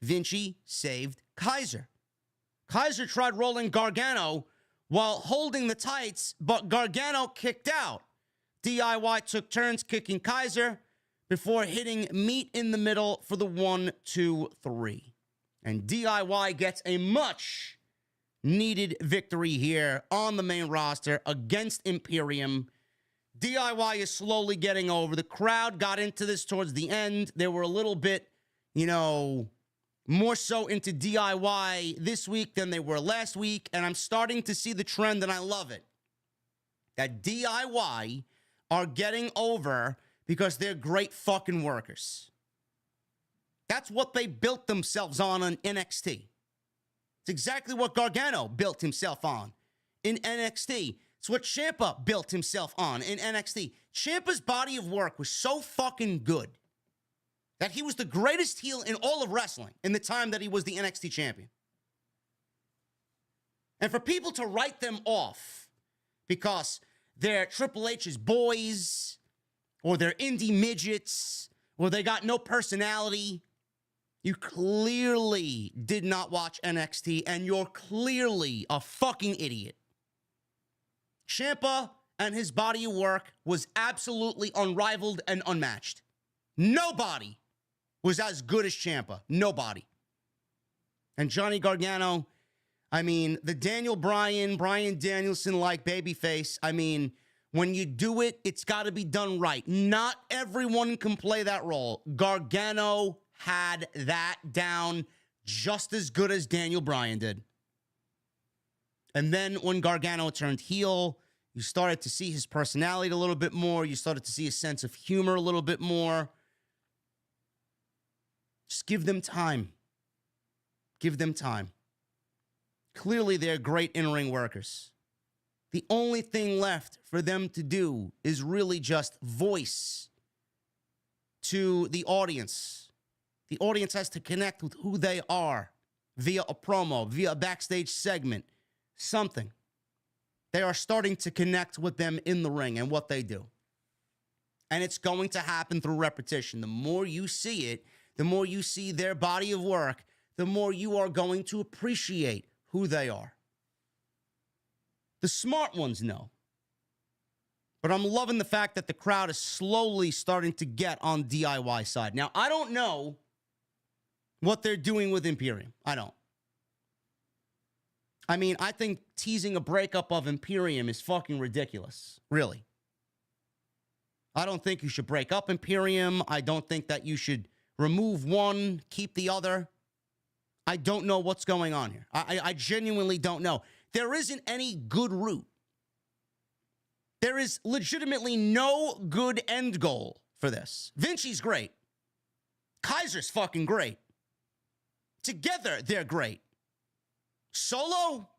A: Vinci saved Kaiser. Kaiser tried rolling Gargano while holding the tights, but Gargano kicked out. DIY took turns kicking Kaiser before hitting meat in the middle for the 1, 2, 3. And DIY gets a much needed victory here on the main roster against Imperium. DIY is slowly getting over. The crowd got into this towards the end. They were a little bit, more so into DIY this week than they were last week. And I'm starting to see the trend, and I love it. That DIY are getting over because they're great fucking workers. That's what they built themselves on NXT. It's exactly what Gargano built himself on in NXT. It's what Ciampa built himself on in NXT. Ciampa's body of work was so fucking good that he was the greatest heel in all of wrestling in the time that he was the NXT champion. And for people to write them off because they're Triple H's boys, or they're indie midgets, or they got no personality, you clearly did not watch NXT, and you're clearly a fucking idiot. Ciampa and his body of work was absolutely unrivaled and unmatched. Nobody was as good as Ciampa. Nobody. And Johnny Gargano, the Daniel Bryan Danielson-like babyface, when you do it, it's got to be done right. Not everyone can play that role. Gargano had that down just as good as Daniel Bryan did. And then when Gargano turned heel, you started to see his personality a little bit more. You started to see his sense of humor a little bit more. Just give them time. Give them time. Clearly, they're great in-ring workers. The only thing left for them to do is really just voice to the audience. The audience has to connect with who they are via a promo, via a backstage segment, something. They are starting to connect with them in the ring and what they do. And it's going to happen through repetition. The more you see it, the more you see their body of work, the more you are going to appreciate who they are. The smart ones know. But I'm loving the fact that the crowd is slowly starting to get on DIY side. Now, I don't know what they're doing with Imperium. I don't. I mean, I think teasing a breakup of Imperium is fucking ridiculous. Really. I don't think you should break up Imperium. I don't think that you should remove one, keep the other. I don't know what's going on here. I genuinely don't know. There isn't any good route. There is legitimately no good end goal for this. Vinci's great. Kaiser's fucking great. Together, they're great. Solo?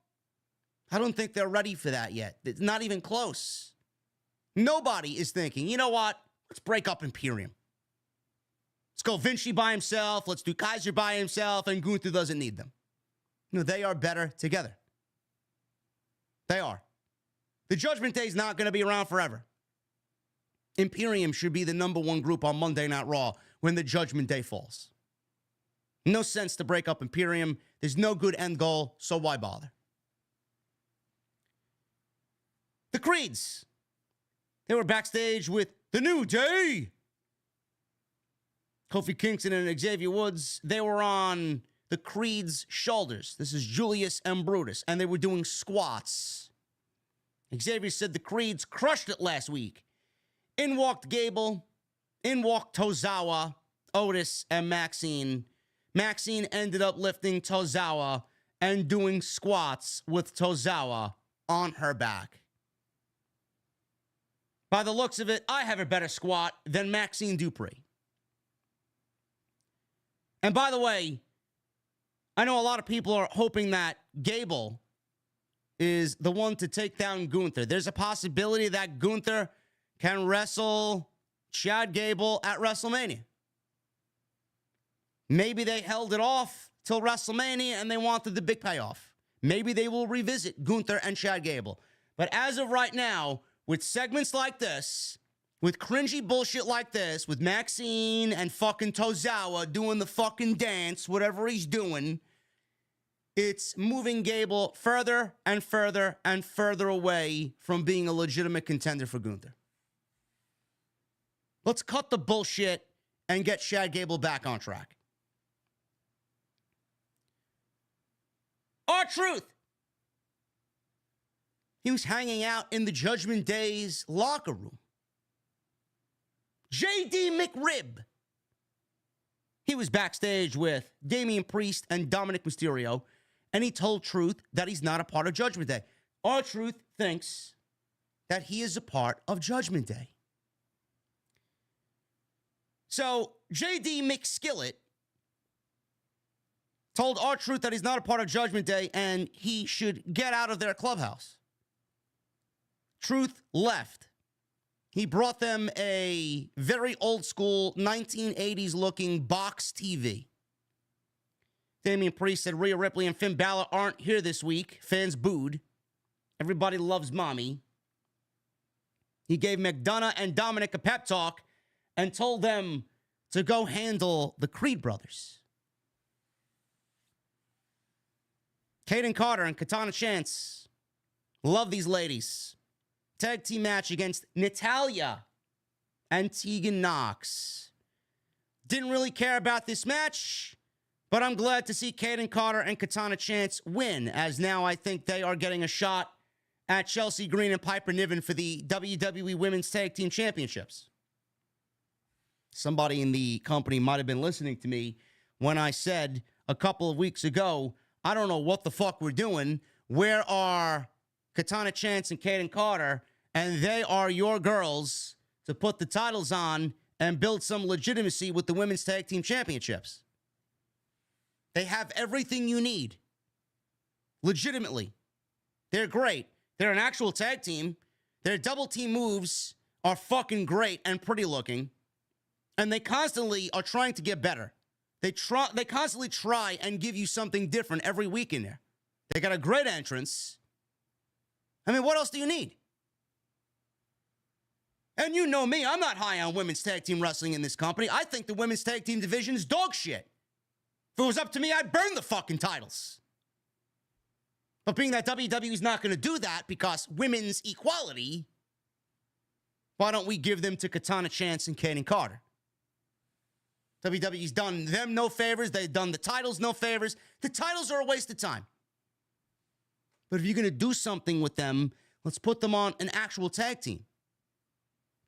A: I don't think they're ready for that yet. It's not even close. Nobody is thinking, you know what? Let's break up Imperium. Let's go Vinci by himself. Let's do Kaiser by himself, and Gunther doesn't need them. No, they are better together. They are. The Judgment Day is not going to be around forever. Imperium should be the number one group on Monday Night Raw when the Judgment Day falls. No sense to break up Imperium. There's no good end goal, so why bother? The Creeds. They were backstage with The New Day. Kofi Kingston and Xavier Woods. They were on the Creed's shoulders. This is Julius and Brutus. And they were doing squats. Xavier said the Creeds crushed it last week. In walked Gable. In walked Tozawa, Otis, and Maxine. Maxine ended up lifting Tozawa and doing squats with Tozawa on her back. By the looks of it, I have a better squat than Maxine Dupree. And by the way, I know a lot of people are hoping that Gable is the one to take down Gunther. There's a possibility that Gunther can wrestle Chad Gable at WrestleMania. Maybe they held it off till WrestleMania and they wanted the big payoff. Maybe they will revisit Gunther and Chad Gable. But as of right now, with segments like this, with cringy bullshit like this, with Maxine and fucking Tozawa doing the fucking dance, whatever he's doing, it's moving Gable further and further and further away from being a legitimate contender for Gunther. Let's cut the bullshit and get Chad Gable back on track. R-Truth. He was hanging out in the Judgment Day's locker room. JD McRib. He was backstage with Damian Priest and Dominic Mysterio, and he told Truth that he's not a part of Judgment Day. R-Truth thinks that he is a part of Judgment Day. So, JD McSkillet told R-Truth that he's not a part of Judgment Day and he should get out of their clubhouse. Truth left. He brought them a very old school 1980s looking box TV. Damian Priest said Rhea Ripley and Finn Balor aren't here this week. Fans booed. Everybody loves mommy. He gave McDonough and Dominic a pep talk and told them to go handle the Creed brothers. Kaden Carter and Katana Chance. Love these ladies. Tag team match against Natalya and Tegan Nox. Didn't really care about this match, but I'm glad to see Kaden Carter and Katana Chance win, as now I think they are getting a shot at Chelsea Green and Piper Niven for the WWE Women's Tag Team Championships. Somebody in the company might have been listening to me when I said a couple of weeks ago, I don't know what the fuck we're doing. Where are Katana Chance and Kaden Carter? And they are your girls to put the titles on and build some legitimacy with the Women's Tag Team Championships. They have everything you need. Legitimately. They're great. They're an actual tag team. Their double team moves are fucking great and pretty looking. And they constantly are trying to get better. They constantly try and give you something different every week in there. They got a great entrance. I mean, what else do you need? And you know me, I'm not high on women's tag team wrestling in this company. I think the women's tag team division is dog shit. If it was up to me, I'd burn the fucking titles. But being that WWE's not going to do that because women's equality, why don't we give them to Katana Chance and Kaden Carter? WWE's done them no favors. They've done the titles no favors. The titles are a waste of time. But if you're going to do something with them, let's put them on an actual tag team.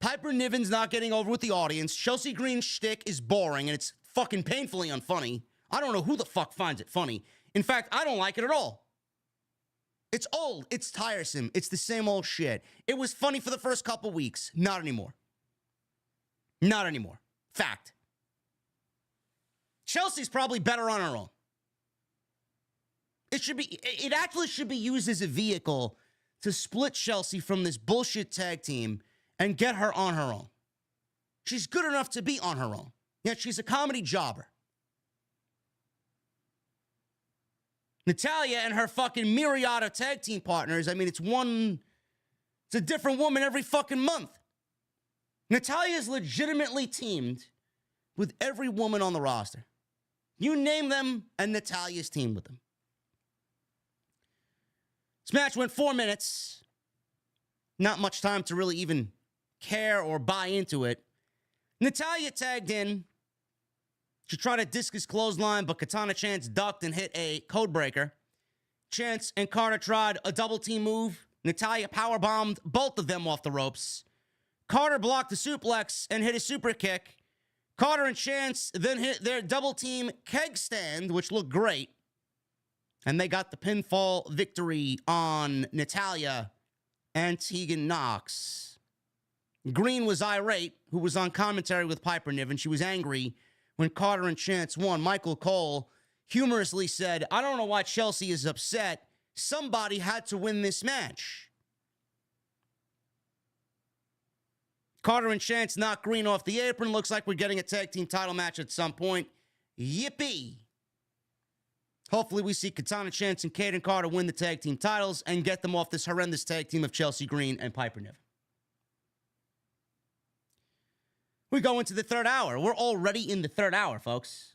A: Piper Niven's not getting over with the audience. Chelsea Green's shtick is boring, and it's fucking painfully unfunny. I don't know who the fuck finds it funny. In fact, I don't like it at all. It's old. It's tiresome. It's the same old shit. It was funny for the first couple weeks. Not anymore. Not anymore. Fact. Chelsea's probably better on her own. It actually should be used as a vehicle to split Chelsea from this bullshit tag team and get her on her own. She's good enough to be on her own. Yet she's a comedy jobber. Natalya and her fucking myriad of tag team partners, I mean, it's a different woman every fucking month. Natalya's legitimately teamed with every woman on the roster. You name them, and Natalya's teamed with them. This match went 4 minutes. Not much time to really even care or buy into it. Natalya tagged in. She tried a discus clothesline, but Katana Chance ducked and hit a code breaker. Chance and Carter tried a double team move. Natalya powerbombed both of them off the ropes. Carter blocked the suplex and hit a super kick. Carter and Chance then hit their double team keg stand, which looked great. And they got the pinfall victory on Natalya and Tegan Nox. Green was irate, who was on commentary with Piper Niven. She was angry when Carter and Chance won. Michael Cole humorously said, I don't know why Chelsea is upset. Somebody had to win this match. Carter and Chance knocked Green off the apron. Looks like we're getting a tag team title match at some point. Yippee. Hopefully we see Katana Chance and Kaden Carter win the tag team titles and get them off this horrendous tag team of Chelsea Green and Piper Niven. We go into the third hour. We're already in the third hour, folks.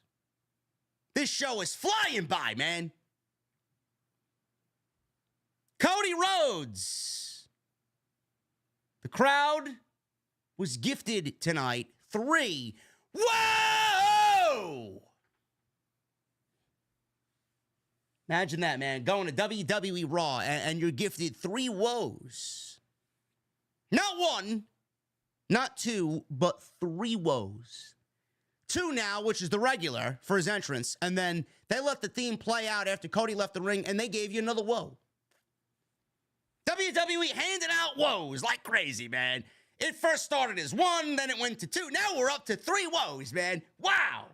A: This show is flying by, man. Cody Rhodes. The crowd was gifted tonight 3. Whoa! Imagine that, man. Going to WWE Raw and you're gifted 3 woes. Not 1, not 2, but 3 woes. 2 now, which is the regular for his entrance. And then they let the theme play out after Cody left the ring and they gave you another woe. WWE handing out woes like crazy, man. It first started as 1, then it went to 2. Now we're up to 3 woes, man. Wow.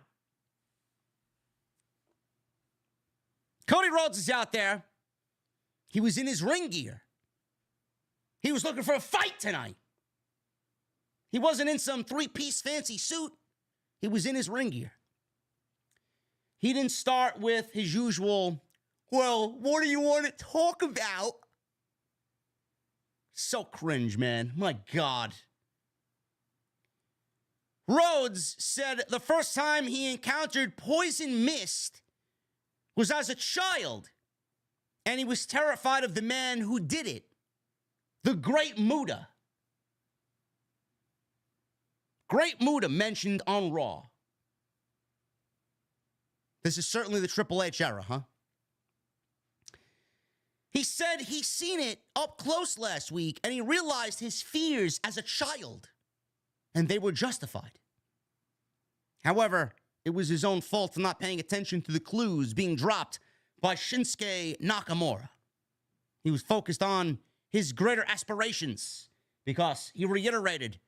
A: Cody Rhodes is out there. He was in his ring gear. He was looking for a fight tonight. He wasn't in some 3-piece fancy suit. He was in his ring gear. He didn't start with his usual, well, what do you want to talk about? So cringe, man. My God. Rhodes said the first time he encountered poison mist was as a child, and he was terrified of the man who did it, the Great Muta. Great Muta mentioned on Raw. This is certainly the Triple H era, huh? He said he seen it up close last week, and he realized his fears as a child, and they were justified. However, it was his own fault for not paying attention to the clues being dropped by Shinsuke Nakamura. He was focused on his greater aspirations because he reiterated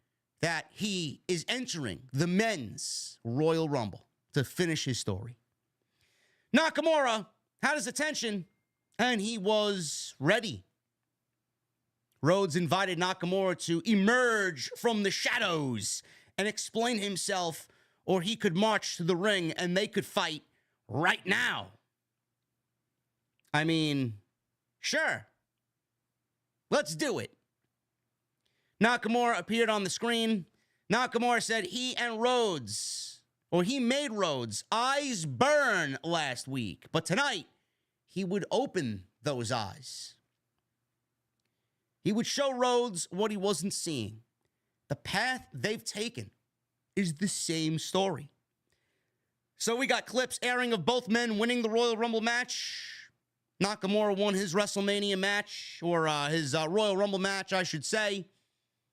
A: that he is entering the men's Royal Rumble to finish his story. Nakamura had his attention, and he was ready. Rhodes invited Nakamura to emerge from the shadows and explain himself, or he could march to the ring and they could fight right now. I mean, sure. Let's do it. Nakamura appeared on the screen. Nakamura said he and Rhodes or he made Rhodes' eyes burn last week. But tonight, he would open those eyes. He would show Rhodes what he wasn't seeing. The path they've taken is the same story. So we got clips airing of both men winning the Royal Rumble match. Nakamura won his WrestleMania match, or his Royal Rumble match, I should say,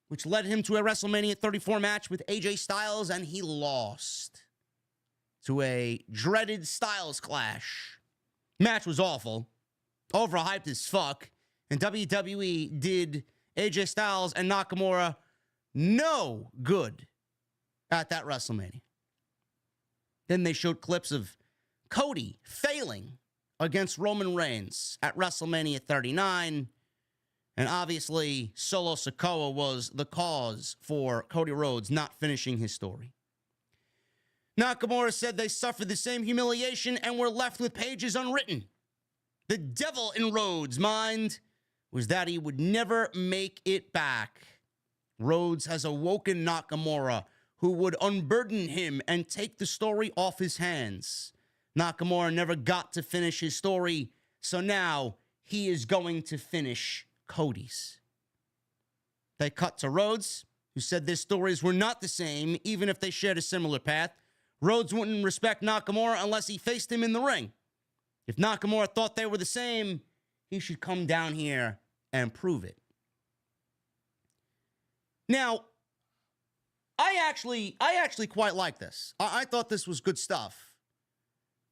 A: which led him to a WrestleMania 34 match with AJ Styles, and he lost to a dreaded Styles clash. Match was awful, overhyped as fuck, and WWE did AJ Styles and Nakamura no good at that WrestleMania. Then they showed clips of Cody failing against Roman Reigns at WrestleMania 39. And obviously, Solo Sikoa was the cause for Cody Rhodes not finishing his story. Nakamura said they suffered the same humiliation and were left with pages unwritten. The devil in Rhodes' mind was that he would never make it back. Rhodes has awoken Nakamura, who would unburden him and take the story off his hands. Nakamura never got to finish his story, so now he is going to finish Cody's. They cut to Rhodes, who said their stories were not the same, even if they shared a similar path. Rhodes wouldn't respect Nakamura unless he faced him in the ring. If Nakamura thought they were the same, he should come down here and prove it. Now, I actually quite like this. I thought this was good stuff.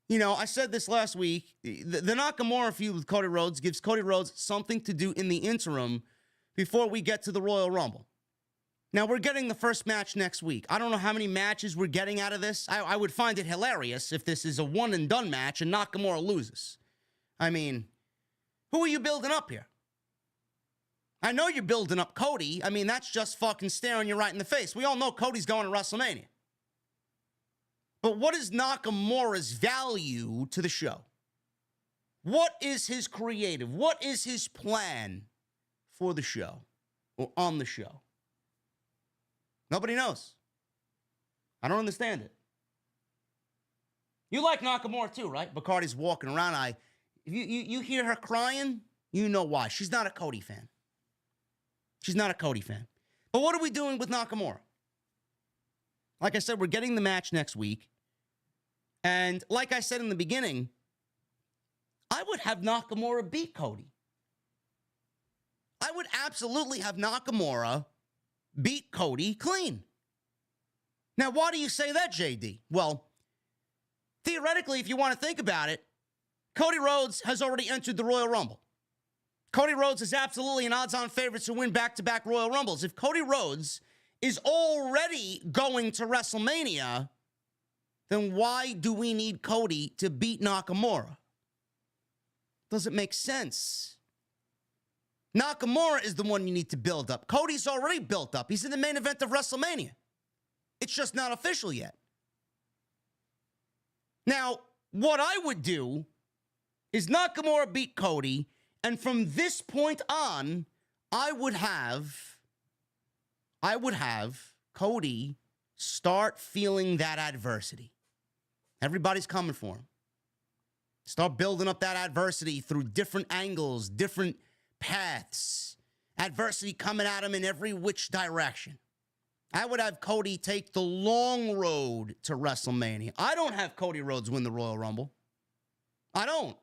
A: You know, I said this last week. The Nakamura feud with Cody Rhodes gives Cody Rhodes something to do in the interim before we get to the Royal Rumble. Now, we're getting the first match next week. I don't know how many matches we're getting out of this. I would find it hilarious if this is a one-and-done match and Nakamura loses. I mean, who are you building up here? I know you're building up Cody. I mean, that's just fucking staring you right in the face. We all know Cody's going to WrestleMania. But what is Nakamura's value to the show? What is his creative? What is his plan for the show or on the show? Nobody knows. I don't understand it. You like Nakamura too, right? Bacardi's walking around. If you hear her crying, you know why. She's not a Cody fan. She's not a Cody fan. But what are we doing with Nakamura? Like I said, we're getting the match next week. And like I said in the beginning, I would have Nakamura beat Cody. I would absolutely have Nakamura beat Cody clean. Now, why do you say that, JD? Well, theoretically, if you want to think about it, Cody Rhodes has already entered the Royal Rumble. Cody Rhodes is absolutely an odds-on favorite to win back-to-back Royal Rumbles. If Cody Rhodes is already going to WrestleMania, then why do we need Cody to beat Nakamura? Doesn't make sense. Nakamura is the one you need to build up. Cody's already built up. He's in the main event of WrestleMania. It's just not official yet. Now, what I would do is Nakamura beat Cody, and from this point on, I would have Cody start feeling that adversity. Everybody's coming for him. Start building up that adversity through different angles, different paths. Adversity coming at him in every which direction. I would have Cody take the long road to WrestleMania. I don't have Cody Rhodes win the Royal Rumble. I don't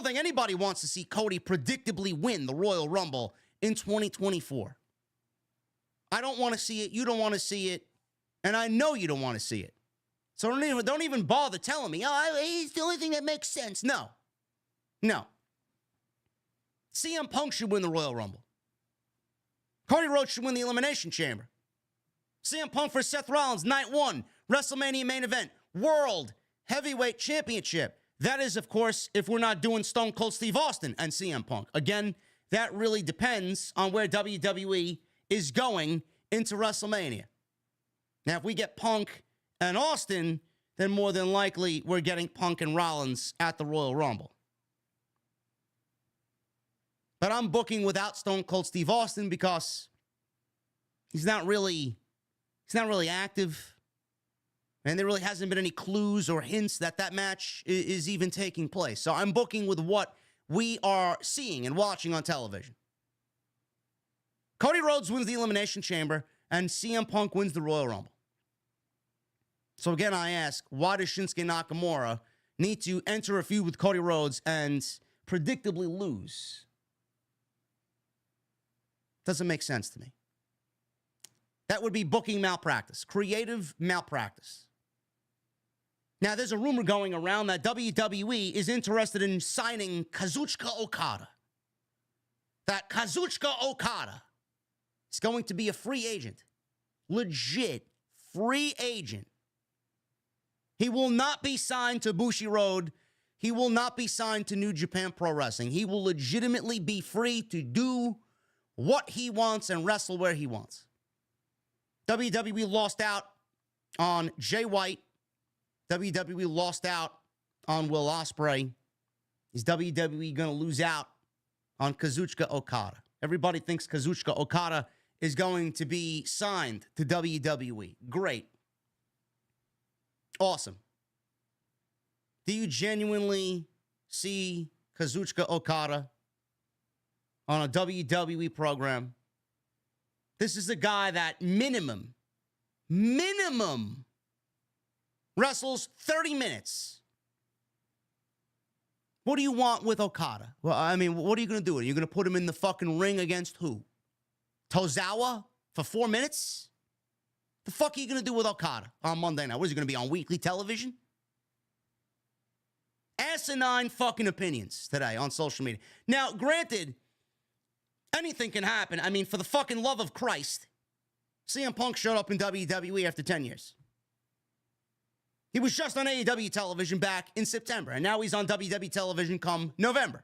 A: think anybody wants to see Cody predictably win the Royal Rumble in 2024. I don't want to see it. You don't want to see it. And I know you don't want to see it. So don't even bother telling me, oh, he's the only thing that makes sense. No. CM Punk should win the Royal Rumble. Cody Rhodes should win the Elimination Chamber. CM Punk for Seth Rollins, night one, WrestleMania main event, World Heavyweight Championship. That is, of course, if we're not doing Stone Cold Steve Austin and CM Punk. Again, that really depends on where WWE is going into WrestleMania. Now, if we get Punk and Austin, then more than likely we're getting Punk and Rollins at the Royal Rumble. But I'm booking without Stone Cold Steve Austin because he's not really active. And there really hasn't been any clues or hints that that match is even taking place. So I'm booking with what we are seeing and watching on television. Cody Rhodes wins the Elimination Chamber, and CM Punk wins the Royal Rumble. So again, I ask, why does Shinsuke Nakamura need to enter a feud with Cody Rhodes and predictably lose? Doesn't make sense to me. That would be booking malpractice, creative malpractice. Now, there's a rumor going around that WWE is interested in signing Kazuchika Okada. That Kazuchika Okada is going to be a free agent. Legit free agent. He will not be signed to Bushiroad. He will not be signed to New Japan Pro Wrestling. He will legitimately be free to do what he wants and wrestle where he wants. WWE lost out on Jay White. WWE lost out on Will Ospreay. Is WWE going to lose out on Kazuchika Okada? Everybody thinks Kazuchika Okada is going to be signed to WWE. Great. Awesome. Do you genuinely see Kazuchika Okada on a WWE program? This is a guy that minimum, wrestles 30 minutes. What do you want with Okada? Well, I mean, what are you going to do? Are you going to put him in the fucking ring against who? Tozawa for 4 minutes? The fuck are you going to do with Okada on Monday night? What is he going to be on weekly television? Asinine fucking opinions today on social media. Now, granted, anything can happen. I mean, for the fucking love of Christ, CM Punk showed up in WWE after 10 years. He was just on AEW television back in September, and now he's on WWE television come November.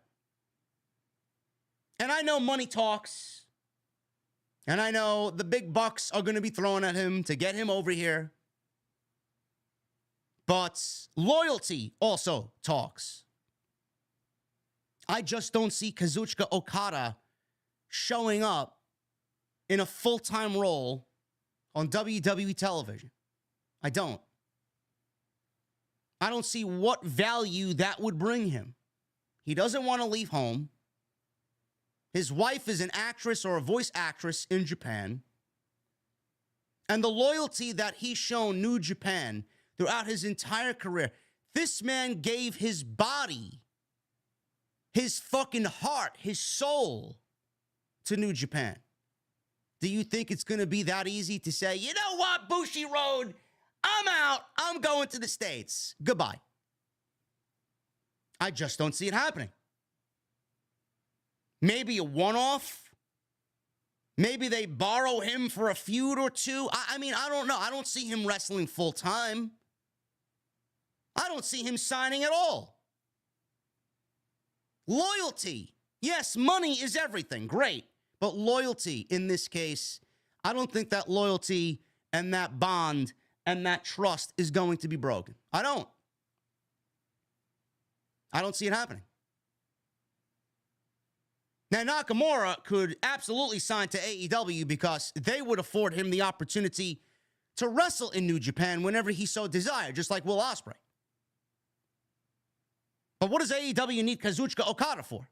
A: And I know money talks, and I know the big bucks are going to be thrown at him to get him over here. But loyalty also talks. I just don't see Kazuchika Okada showing up in a full-time role on WWE television. I don't see what value that would bring him. He doesn't want to leave home. His wife is an actress or a voice actress in Japan. And the loyalty that he's shown New Japan throughout his entire career, this man gave his body, his fucking heart, his soul to New Japan. Do you think it's going to be that easy to say, you know what, Bushiroad, I'm out. I'm going to the States. Goodbye. I just don't see it happening. Maybe a one-off. Maybe they borrow him for a feud or two. I mean, I don't know. I don't see him wrestling full-time. I don't see him signing at all. Loyalty. Yes, money is everything. Great. But loyalty, in this case, I don't think that loyalty and that bond and that trust is going to be broken. I don't see it happening. Now, Nakamura could absolutely sign to AEW because they would afford him the opportunity to wrestle in New Japan whenever he so desired, just like Will Ospreay. But what does AEW need Kazuchika Okada for?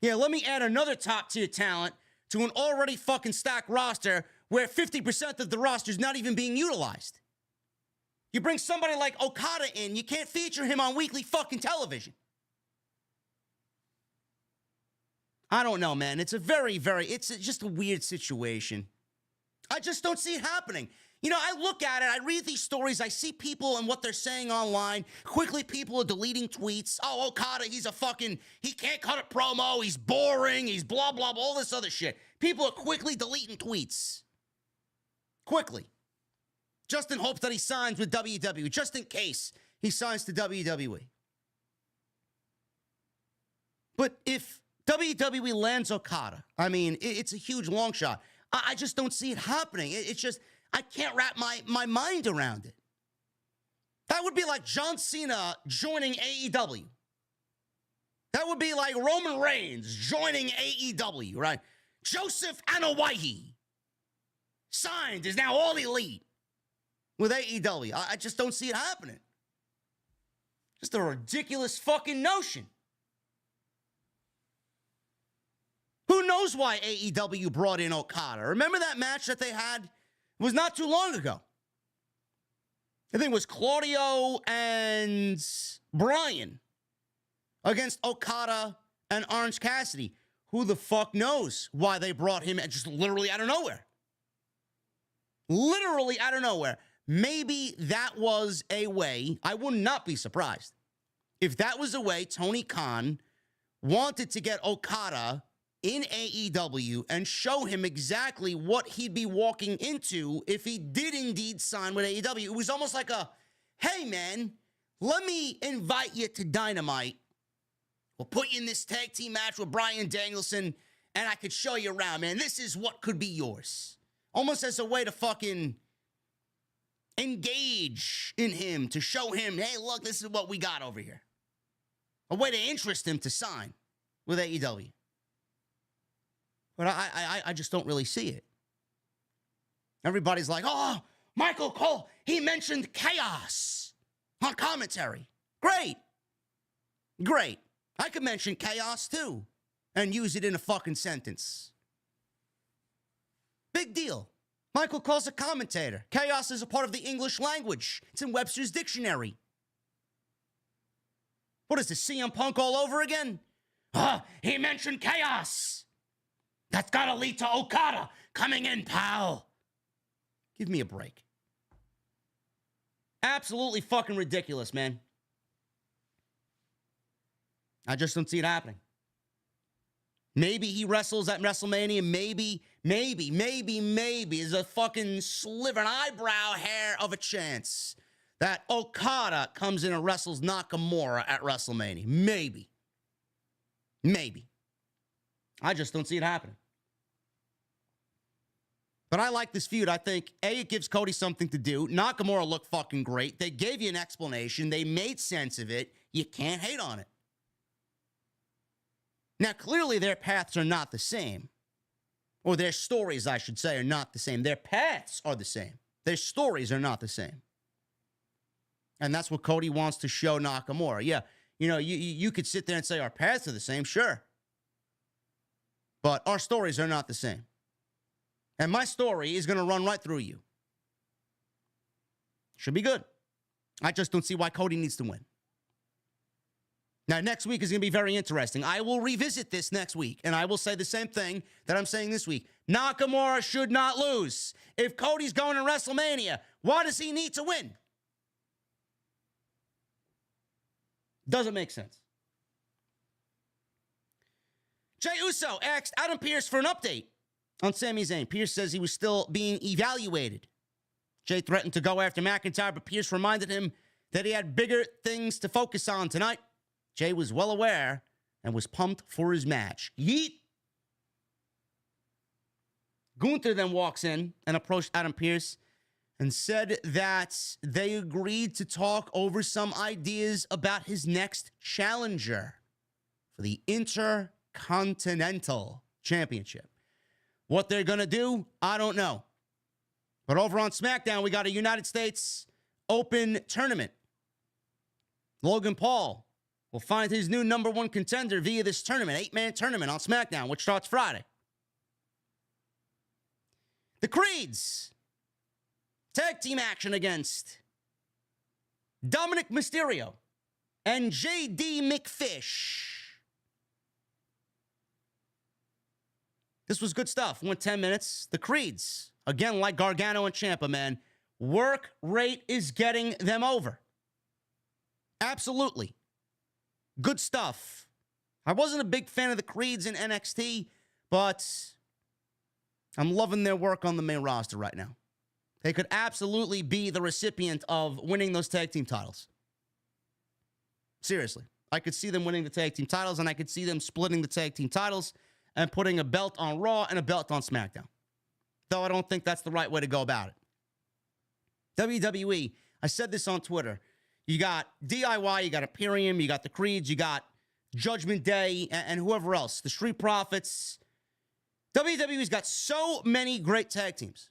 A: Yeah, let me add another top-tier talent to an already fucking stacked roster where 50% of the roster is not even being utilized. You bring somebody like Okada in, you can't feature him on weekly fucking television. I don't know, man. It's just a weird situation. I just don't see it happening. You know, I look at it, I read these stories, I see people and what they're saying online. Quickly, people are deleting tweets. Oh, Okada, he can't cut a promo, he's boring, he's blah, blah, blah, all this other shit. People are quickly deleting tweets. Quickly. Just in hopes that he signs with WWE, just in case he signs to WWE. But if WWE lands Okada, I mean, it's a huge long shot. I just don't see it happening. It's just, I can't wrap my mind around it. That would be like John Cena joining AEW. That would be like Roman Reigns joining AEW, right? Joseph Anoa'i signed, is now All Elite. with AEW. I just don't see it happening. Just a ridiculous fucking notion. Who knows why AEW brought in Okada? Remember that match that they had? It was not too long ago. I think it was Claudio and Bryan against Okada and Orange Cassidy. Who the fuck knows why they brought him just literally out of nowhere? Literally out of nowhere. Maybe that was a way, I would not be surprised if that was a way Tony Khan wanted to get Okada in AEW and show him exactly what he'd be walking into if he did indeed sign with AEW. It was almost like a, hey man, let me invite you to Dynamite. We'll put you in this tag team match with Bryan Danielson, and I could show you around, man. This is what could be yours. Almost as a way to fucking engage in him, to show him, hey, look, this is what we got over here. A way to interest him to sign with AEW. But I just don't really see it. Everybody's like, oh, Michael Cole, he mentioned chaos on commentary. Great. Great. I could mention chaos too and use it in a fucking sentence. Big deal. Michael Cole's a commentator. Chaos is a part of the English language. It's in Webster's dictionary. What is this, CM Punk all over again? He mentioned chaos. That's gotta lead to Okada coming in, pal. Give me a break. Absolutely fucking ridiculous, man. I just don't see it happening. Maybe he wrestles at WrestleMania. Maybe is a fucking sliver, an eyebrow hair of a chance that Okada comes in and wrestles Nakamura at WrestleMania. Maybe. I just don't see it happening. But I like this feud. I think, A, it gives Cody something to do. Nakamura looked fucking great. They gave you an explanation. They made sense of it. You can't hate on it. Now, clearly, their paths are not the same. Or their stories, I should say, are not the same. Their paths are the same. Their stories are not the same. And that's what Cody wants to show Nakamura. Yeah, you know, you could sit there and say our paths are the same, sure. But our stories are not the same. And my story is going to run right through you. Should be good. I just don't see why Cody needs to win. Now, next week is going to be very interesting. I will revisit this next week, and I will say the same thing that I'm saying this week. Nakamura should not lose. If Cody's going to WrestleMania, why does he need to win? Doesn't make sense. Jey Uso asked Adam Pearce for an update on Sami Zayn. Pearce says he was still being evaluated. Jey threatened to go after McIntyre, but Pearce reminded him that he had bigger things to focus on tonight. Jey was well aware and was pumped for his match. Yeet! Gunther then walks in and approached Adam Pearce and said that they agreed to talk over some ideas about his next challenger for the Intercontinental Championship. What they're going to do, I don't know. But over on SmackDown, we got a United States Open tournament. Logan Paul will find his new number one contender via this tournament, 8-man tournament on SmackDown, which starts Friday. The Creeds. Tag team action against Dominic Mysterio and JD McFish. This was good stuff. Went 10 minutes. The Creeds, again, like Gargano and Ciampa, man, work rate is getting them over. Absolutely. Good stuff. I wasn't a big fan of the Creeds in NXT, but I'm loving their work on the main roster right now. They could absolutely be the recipient of winning those tag team titles. Seriously. I could see them winning the tag team titles, and I could see them splitting the tag team titles and putting a belt on Raw and a belt on SmackDown. Though I don't think that's the right way to go about it. WWE, I said this on Twitter. You got DIY, you got Imperium, you got the Creeds, you got Judgment Day, and whoever else. The Street Profits. WWE's got so many great tag teams.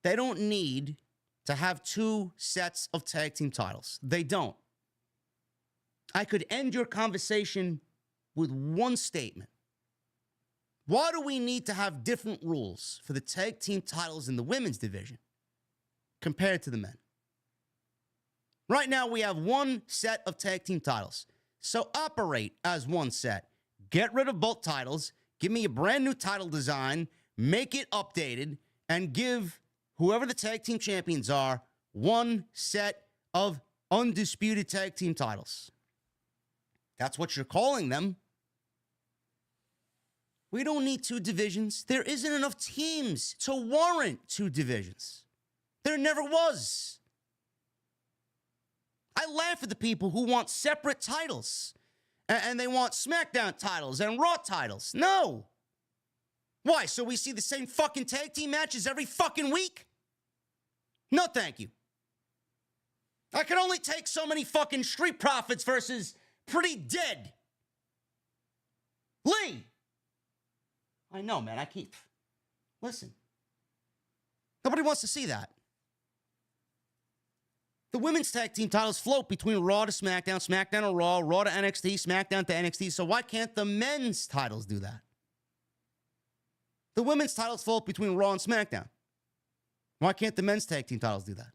A: They don't need to have two sets of tag team titles. They don't. I could end your conversation with one statement. Why do we need to have different rules for the tag team titles in the women's division compared to the men? Right now, we have one set of tag team titles. So operate as one set. Get rid of both titles. Give me a brand new title design. Make it updated. And give whoever the tag team champions are one set of undisputed tag team titles. That's what you're calling them. We don't need two divisions. There isn't enough teams to warrant two divisions. There never was. I laugh at the people who want separate titles. And they want SmackDown titles and Raw titles. No. Why? So we see the same fucking tag team matches every fucking week? No, thank you. I can only take so many fucking Street Profits versus Pretty Dead. Lee. I know, man. I keep... Listen. Nobody wants to see that. The women's tag team titles float between Raw to SmackDown, SmackDown to Raw, Raw to NXT, SmackDown to NXT. So why can't the men's titles do that? The women's titles float between Raw and SmackDown. Why can't the men's tag team titles do that?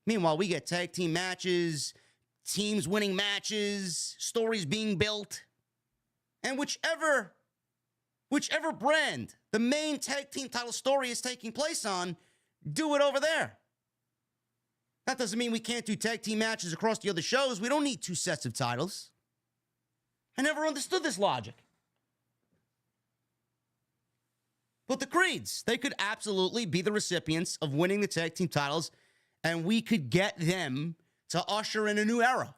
A: Meanwhile, we get tag team matches, teams winning matches, stories being built. And whichever brand the main tag team title story is taking place on, do it over there. That doesn't mean we can't do tag team matches across the other shows. We don't need two sets of titles. I never understood this logic. But the Creeds, they could absolutely be the recipients of winning the tag team titles, and we could get them to usher in a new era.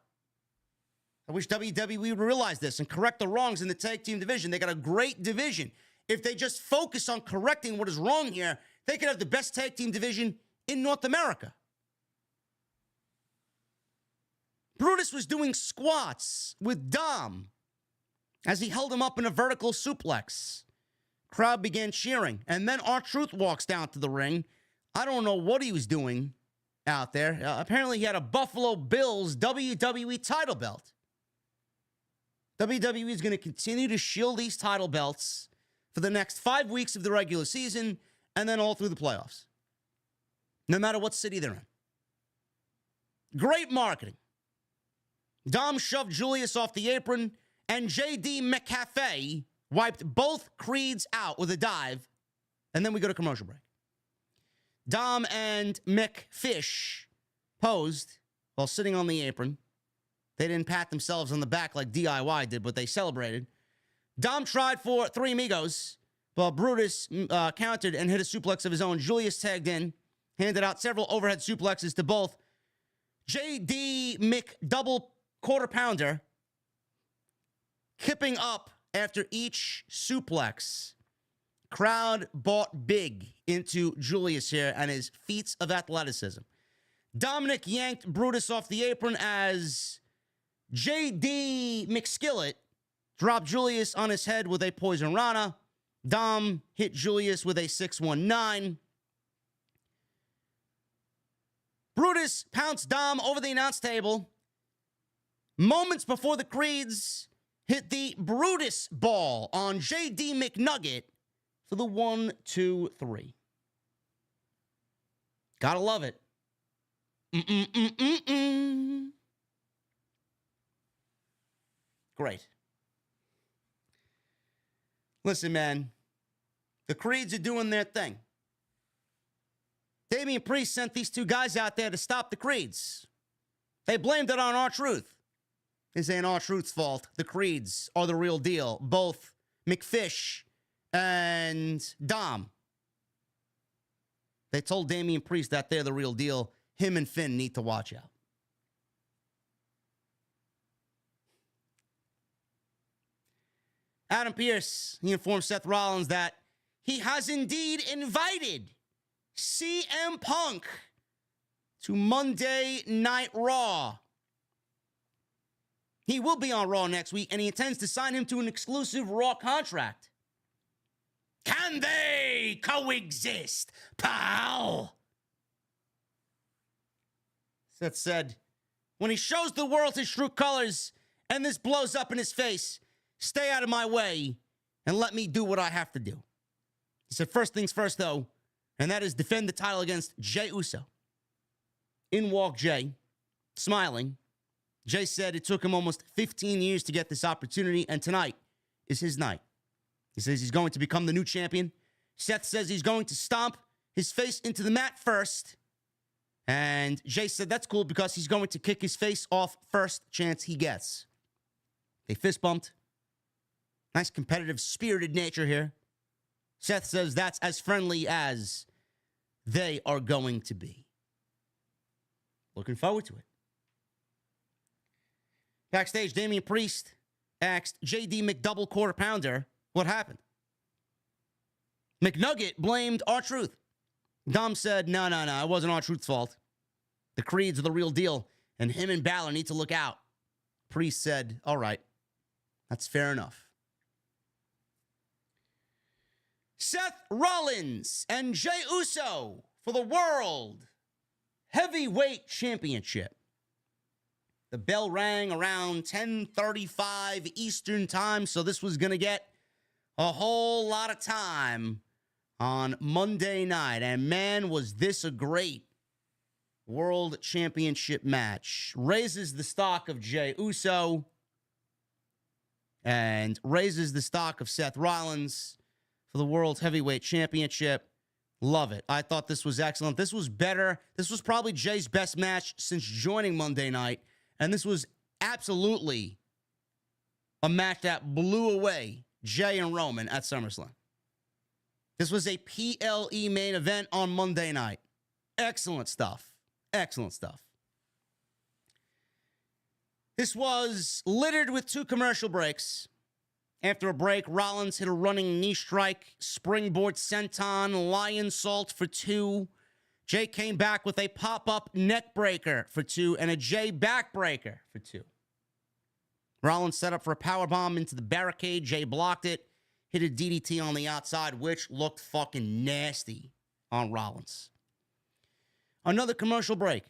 A: I wish WWE would realize this and correct the wrongs in the tag team division. They got a great division. If they just focus on correcting what is wrong here, they could have the best tag team division in North America. Brutus was doing squats with Dom as he held him up in a vertical suplex. Crowd began cheering, and then R-Truth walks down to the ring. I don't know what he was doing out there. Apparently, he had a Buffalo Bills WWE title belt. WWE is going to continue to shield these title belts for the next 5 weeks of the regular season and then all through the playoffs, no matter what city they're in. Great marketing. Dom shoved Julius off the apron, and J.D. McCafe wiped both Creeds out with a dive, and then we go to commercial break. Dom and McFish posed while sitting on the apron. They didn't pat themselves on the back like DIY did, but they celebrated. Dom tried for three amigos, but Brutus countered and hit a suplex of his own. Julius tagged in, handed out several overhead suplexes to both. J.D. McDouble quarter pounder, kipping up after each suplex. Crowd bought big into Julius here and his feats of athleticism. Dominic yanked Brutus off the apron as J.D. McSkillet dropped Julius on his head with a Poison Rana. Dom hit Julius with a 619. Brutus pounced Dom over the announce table moments before the Creeds hit the Brutus ball on J.D. McNugget for the 1-2-3. Gotta love it. Great. Listen, man. The Creeds are doing their thing. Damian Priest sent these two guys out there to stop the Creeds. They blamed it on R-Truth. This ain't R-Truth's fault. The Creeds are the real deal. Both McFish and Dom. They told Damian Priest that they're the real deal. Him and Finn need to watch out. Adam Pearce, he informed Seth Rollins that he has indeed invited CM Punk to Monday Night Raw. He will be on Raw next week, and he intends to sign him to an exclusive Raw contract. Can they coexist, pal? Seth said, when he shows the world his true colors and this blows up in his face, stay out of my way and let me do what I have to do. He said, first things first, though, and that is defend the title against Jey Uso. In walked Jey, smiling. Jey said it took him almost 15 years to get this opportunity, and tonight is his night. He says he's going to become the new champion. Seth says he's going to stomp his face into the mat first. And Jey said that's cool because he's going to kick his face off first chance he gets. They fist bumped. Nice competitive, spirited nature here. Seth says that's as friendly as they are going to be. Looking forward to it. Backstage, Damian Priest asked JD McDouble Quarter Pounder what happened. McNugget blamed R-Truth. Dom said, no, it wasn't R-Truth's fault. The Creeds are the real deal, and him and Balor need to look out. Priest said, all right, that's fair enough. Seth Rollins and Jey Uso for the World Heavyweight Championship. The bell rang around 10:35 Eastern Time, so this was going to get a whole lot of time on Monday night. And man, was this a great World Championship match. Raises the stock of Jey Uso and raises the stock of Seth Rollins for the World Heavyweight Championship. Love it. I thought this was excellent. This was better. This was probably Jey's best match since joining Monday night. And this was absolutely a match that blew away Jey and Roman at SummerSlam. This was a PLE main event on Monday night. Excellent stuff. Excellent stuff. This was littered with 2 commercial breaks. After a break, Rollins hit a running knee strike, springboard senton, lion salt for 2. Jey came back with a pop-up neck breaker for 2 and a Jey backbreaker for 2. Rollins set up for a powerbomb into the barricade. Jey blocked it, hit a DDT on the outside, which looked fucking nasty on Rollins. Another commercial break.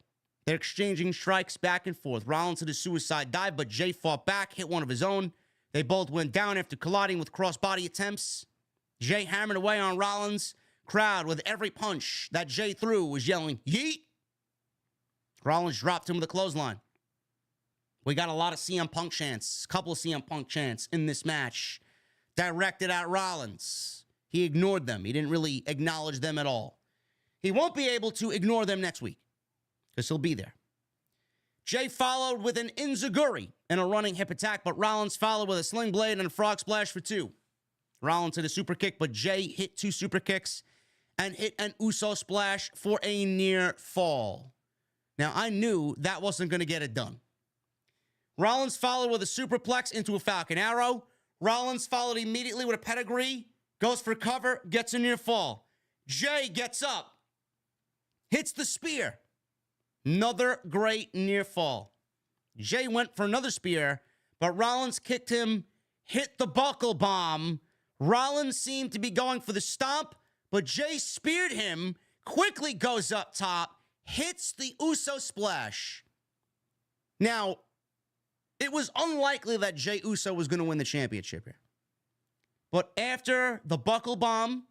A: They're exchanging strikes back and forth. Rollins hit a suicide dive, but Jey fought back, hit one of his own. They both went down after colliding with crossbody attempts. Jey hammered away on Rollins. Crowd, with every punch that Jey threw, was yelling, yeet. Rollins dropped him with a clothesline. We got a lot of CM Punk chants, a couple of CM Punk chants in this match directed at Rollins. He ignored them. He didn't really acknowledge them at all. He won't be able to ignore them next week because he'll be there. Jey followed with an Enziguri and a running hip attack, but Rollins followed with a sling blade and a frog splash for 2. Rollins hit a super kick, but Jey hit 2 super kicks and hit an Uso splash for a near fall. Now, I knew that wasn't going to get it done. Rollins followed with a superplex into a Falcon Arrow. Rollins followed immediately with a pedigree, goes for cover, gets a near fall. Jey gets up, hits the spear. Another great near fall. Jey went for another spear, but Rollins kicked him, hit the buckle bomb. Rollins seemed to be going for the stomp, but Jey speared him, quickly goes up top, hits the Uso splash. Now, it was unlikely that Jey Uso was going to win the championship here. But after the buckle bomb,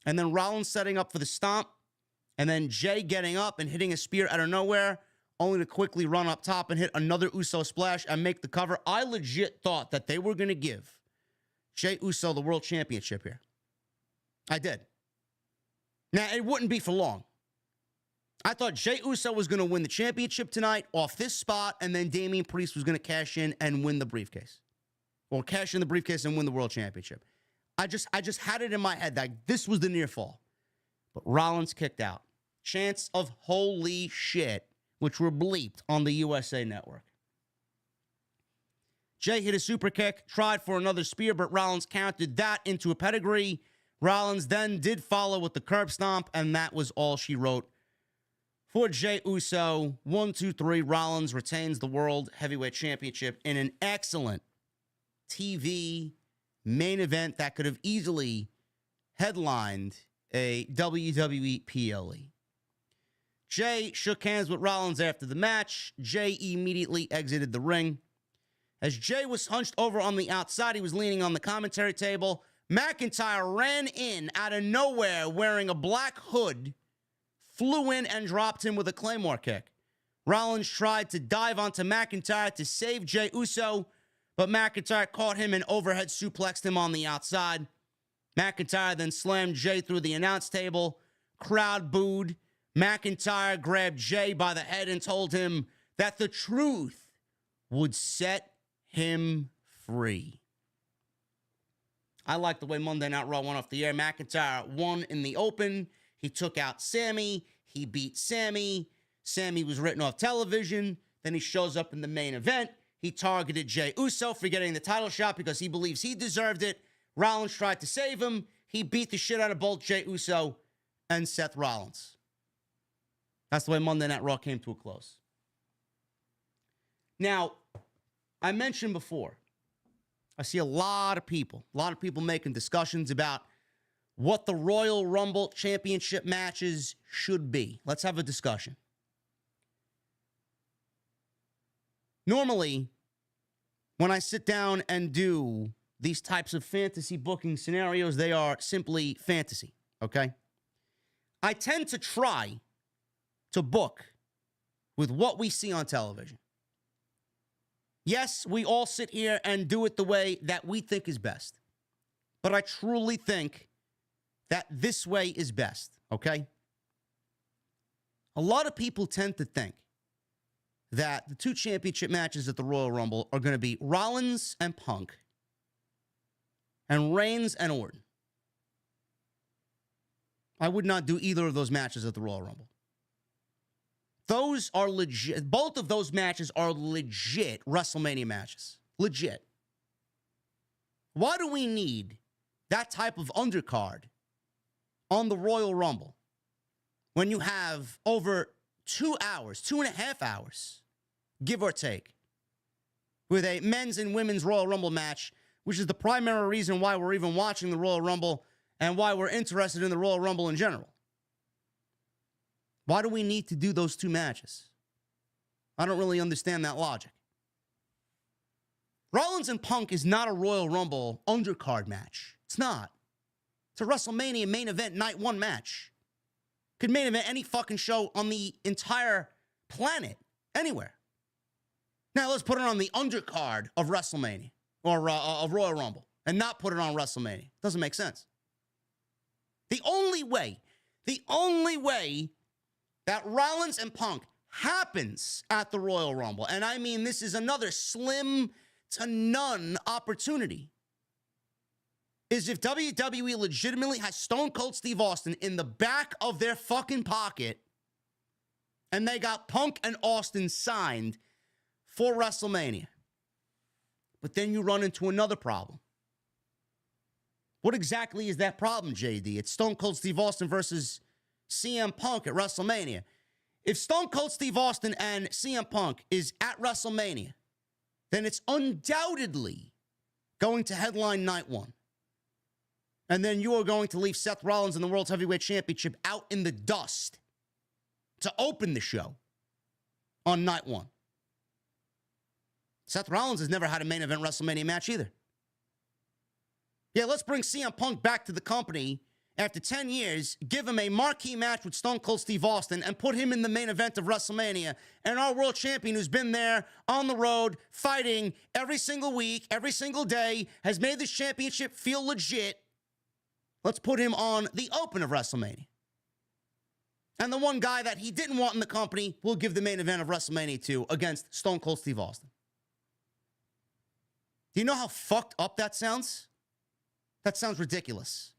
A: and then Rollins setting up for the stomp, and then Jey getting up and hitting a spear out of nowhere, only to quickly run up top and hit another Uso splash and make the cover, I legit thought that they were going to give Jey Uso the world championship here. I did. Now, it wouldn't be for long. I thought Jey Uso was going to win the championship tonight off this spot, and then Damian Priest was going to cash in and win the briefcase. Or cash in the briefcase and win the world championship. I just had it in my head that this was the near fall. But Rollins kicked out. Chants of holy shit, which were bleeped on the USA Network. Jey hit a super kick, tried for another spear, but Rollins countered that into a pedigree. Rollins then did follow with the curb stomp, and that was all she wrote for Jey Uso. 1, 2, 3. Rollins retains the World Heavyweight Championship in an excellent TV main event that could have easily headlined a WWE PLE. Jey shook hands with Rollins after the match. Jey immediately exited the ring. As Jey was hunched over on the outside, he was leaning on the commentary table. McIntyre ran in out of nowhere wearing a black hood, flew in and dropped him with a Claymore kick. Rollins tried to dive onto McIntyre to save Jey Uso, but McIntyre caught him and overhead suplexed him on the outside. McIntyre then slammed Jey through the announce table. Crowd booed. McIntyre grabbed Jey by the head and told him that the truth would set him free. I like the way Monday Night Raw went off the air. McIntyre won in the open. He took out Sami. He beat Sami. Sami was written off television. Then he shows up in the main event. He targeted Jey Uso for getting the title shot because he believes he deserved it. Rollins tried to save him. He beat the shit out of both Jey Uso and Seth Rollins. That's the way Monday Night Raw came to a close. Now, I mentioned before, I see a lot of people making discussions about what the Royal Rumble Championship matches should be. Let's have a discussion. Normally, when I sit down and do these types of fantasy booking scenarios, they are simply fantasy, okay? I tend to try to book with what we see on television. Yes, we all sit here and do it the way that we think is best. But I truly think that this way is best, okay? A lot of people tend to think that the two championship matches at the Royal Rumble are going to be Rollins and Punk and Reigns and Orton. I would not do either of those matches at the Royal Rumble. Those are legit. Both of those matches are legit WrestleMania matches. Legit. Why do we need that type of undercard on the Royal Rumble when you have over 2 hours, 2.5 hours, give or take, with a men's and women's Royal Rumble match, which is the primary reason why we're even watching the Royal Rumble and why we're interested in the Royal Rumble in general? Why do we need to do those two matches? I don't really understand that logic. Rollins and Punk is not a Royal Rumble undercard match. It's not. It's a WrestleMania main event night one match. Could main event any fucking show on the entire planet, anywhere. Now let's put it on the undercard of WrestleMania or of Royal Rumble and not put it on WrestleMania. Doesn't make sense. The only way that Rollins and Punk happens at the Royal Rumble, and I mean this is another slim to none opportunity, is if WWE legitimately has Stone Cold Steve Austin in the back of their fucking pocket and they got Punk and Austin signed for WrestleMania. But then you run into another problem. What exactly is that problem, JD? It's Stone Cold Steve Austin versus CM Punk at WrestleMania. If Stone Cold Steve Austin and CM Punk is at WrestleMania, then it's undoubtedly going to headline night one. And then you are going to leave Seth Rollins and the World Heavyweight Championship out in the dust to open the show on night one. Seth Rollins has never had a main event WrestleMania match either. Yeah, let's bring CM Punk back to the company after 10 years, give him a marquee match with Stone Cold Steve Austin, and put him in the main event of WrestleMania. And our world champion, who's been there on the road, fighting every single week, every single day, has made this championship feel legit. Let's put him on the open of WrestleMania. And the one guy that he didn't want in the company, we'll give the main event of WrestleMania to against Stone Cold Steve Austin. Do you know how fucked up that sounds? That sounds ridiculous.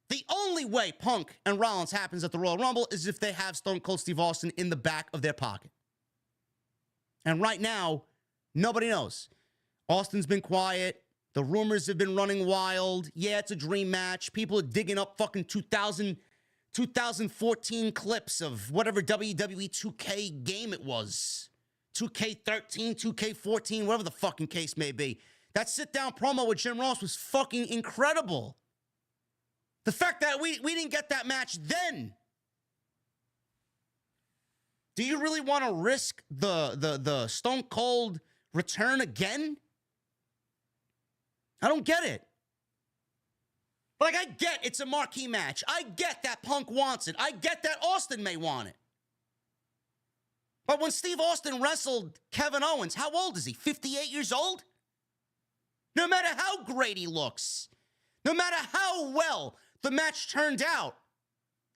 A: The only way Punk and Rollins happens at the Royal Rumble is if they have Stone Cold Steve Austin in the back of their pocket. And right now, nobody knows. Austin's been quiet. The rumors have been running wild. Yeah, it's a dream match. People are digging up fucking 2014 clips of whatever WWE 2K game it was. 2K13, 2K14, whatever the fucking case may be. That sit-down promo with Jim Ross was fucking incredible. The fact that we didn't get that match then Do you really want to risk the Stone Cold return again? I don't get it. Like, I get it's a marquee match. I get that Punk wants it. I get that Austin may want it. But when Steve Austin wrestled Kevin Owens, how old is he? 58 years old? No matter how great he looks, no matter how well the match turned out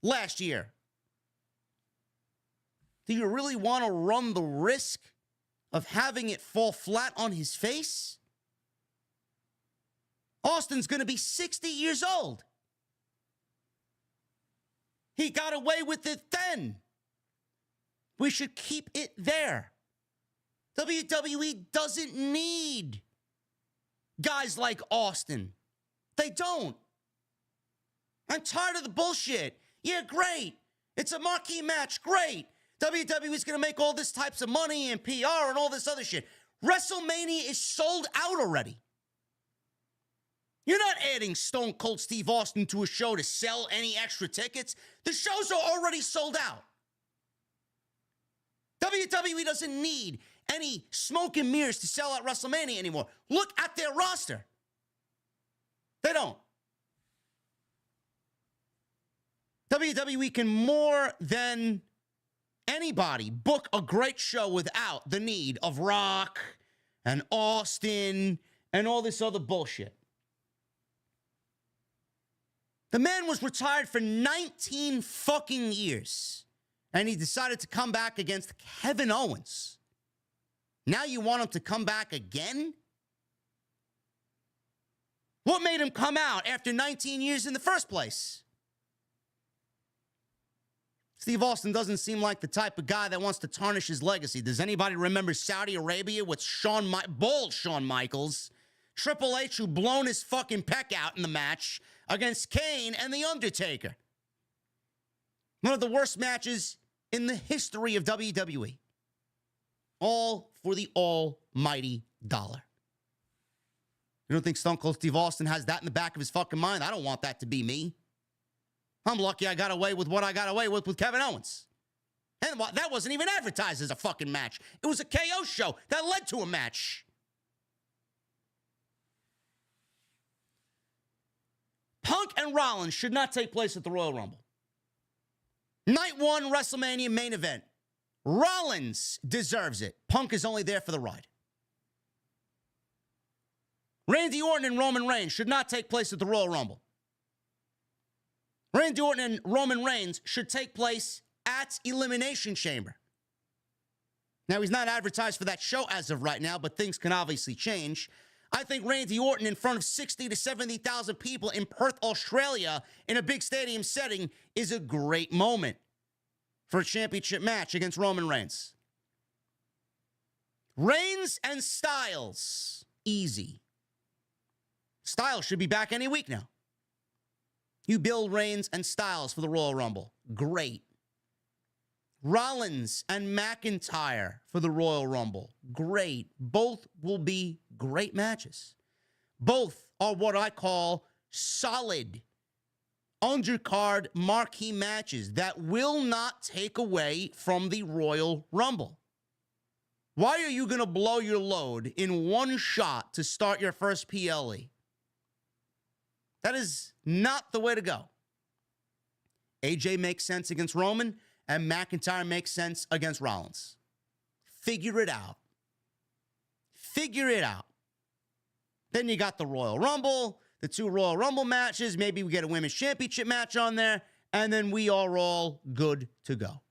A: last year, do you really want to run the risk of having it fall flat on his face? Austin's going to be 60 years old. He got away with it then. We should keep it there. WWE doesn't need guys like Austin. They don't. I'm tired of the bullshit. Yeah, great. It's a marquee match. Great. WWE's going to make all this types of money and PR and all this other shit. WrestleMania is sold out already. You're not adding Stone Cold Steve Austin to a show to sell any extra tickets. The shows are already sold out. WWE doesn't need any smoke and mirrors to sell out WrestleMania anymore. Look at their roster. They don't. WWE can more than anybody book a great show without the need of Rock and Austin and all this other bullshit. The man was retired for 19 fucking years, and he decided to come back against Kevin Owens. Now you want him to come back again? What made him come out after 19 years in the first place? Steve Austin doesn't seem like the type of guy that wants to tarnish his legacy. Does anybody remember Saudi Arabia with bald Shawn Michaels? Triple H, who blown his fucking peck out in the match against Kane and The Undertaker. One of the worst matches in the history of WWE. All for the almighty dollar. You don't think Stone Cold Steve Austin has that in the back of his fucking mind? I don't want that to be me. I'm lucky I got away with what I got away with Kevin Owens. And that wasn't even advertised as a fucking match. It was a KO show that led to a match. Punk and Rollins should not take place at the Royal Rumble. Night one, WrestleMania main event. Rollins deserves it. Punk is only there for the ride. Randy Orton and Roman Reigns should not take place at the Royal Rumble. Randy Orton and Roman Reigns should take place at Elimination Chamber. Now, he's not advertised for that show as of right now, but things can obviously change. I think Randy Orton in front of 60 to 70,000 people in Perth, Australia, in a big stadium setting is a great moment for a championship match against Roman Reigns. Reigns and Styles, easy. Styles should be back any week now. You build Reigns and Styles for the Royal Rumble. Great. Rollins and McIntyre for the Royal Rumble. Great. Both will be great matches. Both are what I call solid undercard marquee matches that will not take away from the Royal Rumble. Why are you going to blow your load in one shot to start your first PLE? That is not the way to go. AJ makes sense against Roman, and McIntyre makes sense against Rollins. Figure it out. Figure it out. Then you got the Royal Rumble, the two Royal Rumble matches. Maybe we get a Women's Championship match on there, and then we are all good to go.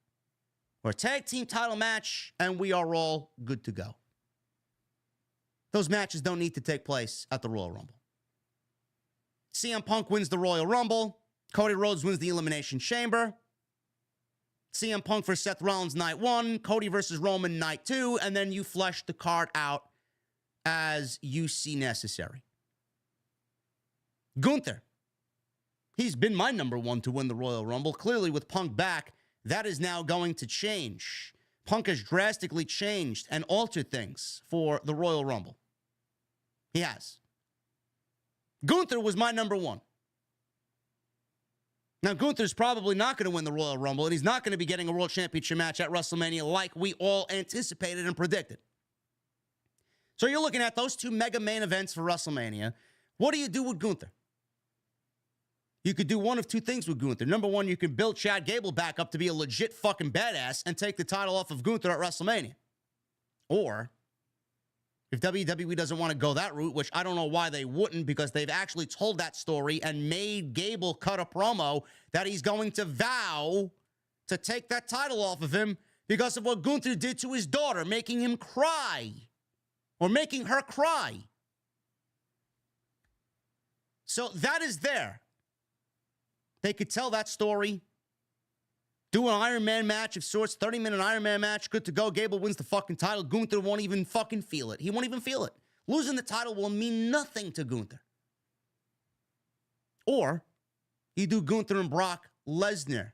A: Or a tag team title match, and we are all good to go. Those matches don't need to take place at the Royal Rumble. CM Punk wins the Royal Rumble. Cody Rhodes wins the Elimination Chamber. CM Punk versus Seth Rollins night one. Cody versus Roman night two. And then you flesh the card out as you see necessary. Gunther. He's been my number one to win the Royal Rumble. Clearly, with Punk back, that is now going to change. Punk has drastically changed and altered things for the Royal Rumble. He has. Gunther was my number one. Now, Gunther's probably not going to win the Royal Rumble, and he's not going to be getting a World Championship match at WrestleMania like we all anticipated and predicted. So you're looking at those two mega main events for WrestleMania. What do you do with Gunther? You could do one of two things with Gunther. Number one, you could build Chad Gable back up to be a legit fucking badass and take the title off of Gunther at WrestleMania. Or, if WWE doesn't want to go that route, which I don't know why they wouldn't, because they've actually told that story and made Gable cut a promo that he's going to vow to take that title off of him because of what Gunther did to his daughter, making him cry. Or making her cry. So that is there. They could tell that story. Do an Iron Man match of sorts, 30-minute Iron Man match, good to go. Gable wins the fucking title. Gunther won't even fucking feel it. He won't even feel it. Losing the title will mean nothing to Gunther. Or you do Gunther and Brock Lesnar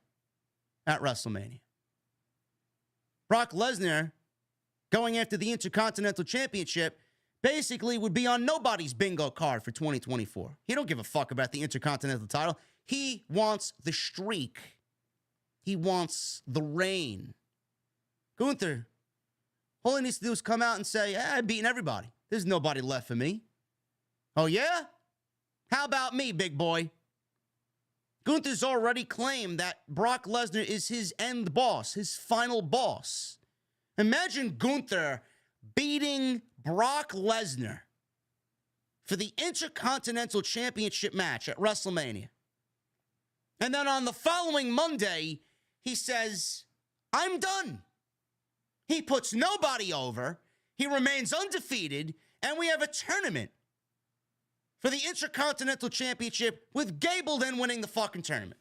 A: at WrestleMania. Brock Lesnar going after the Intercontinental Championship basically would be on nobody's bingo card for 2024. He don't give a fuck about the Intercontinental title. He wants the streak. He wants the reign. Gunther, all he needs to do is come out and say, I've beaten everybody. There's nobody left for me. Oh, yeah? How about me, big boy? Gunther's already claimed that Brock Lesnar is his end boss, his final boss. Imagine Gunther beating Brock Lesnar for the Intercontinental Championship match at WrestleMania. And then on the following Monday, he says, I'm done. He puts nobody over. He remains undefeated. And we have a tournament for the Intercontinental Championship with Gable then winning the fucking tournament.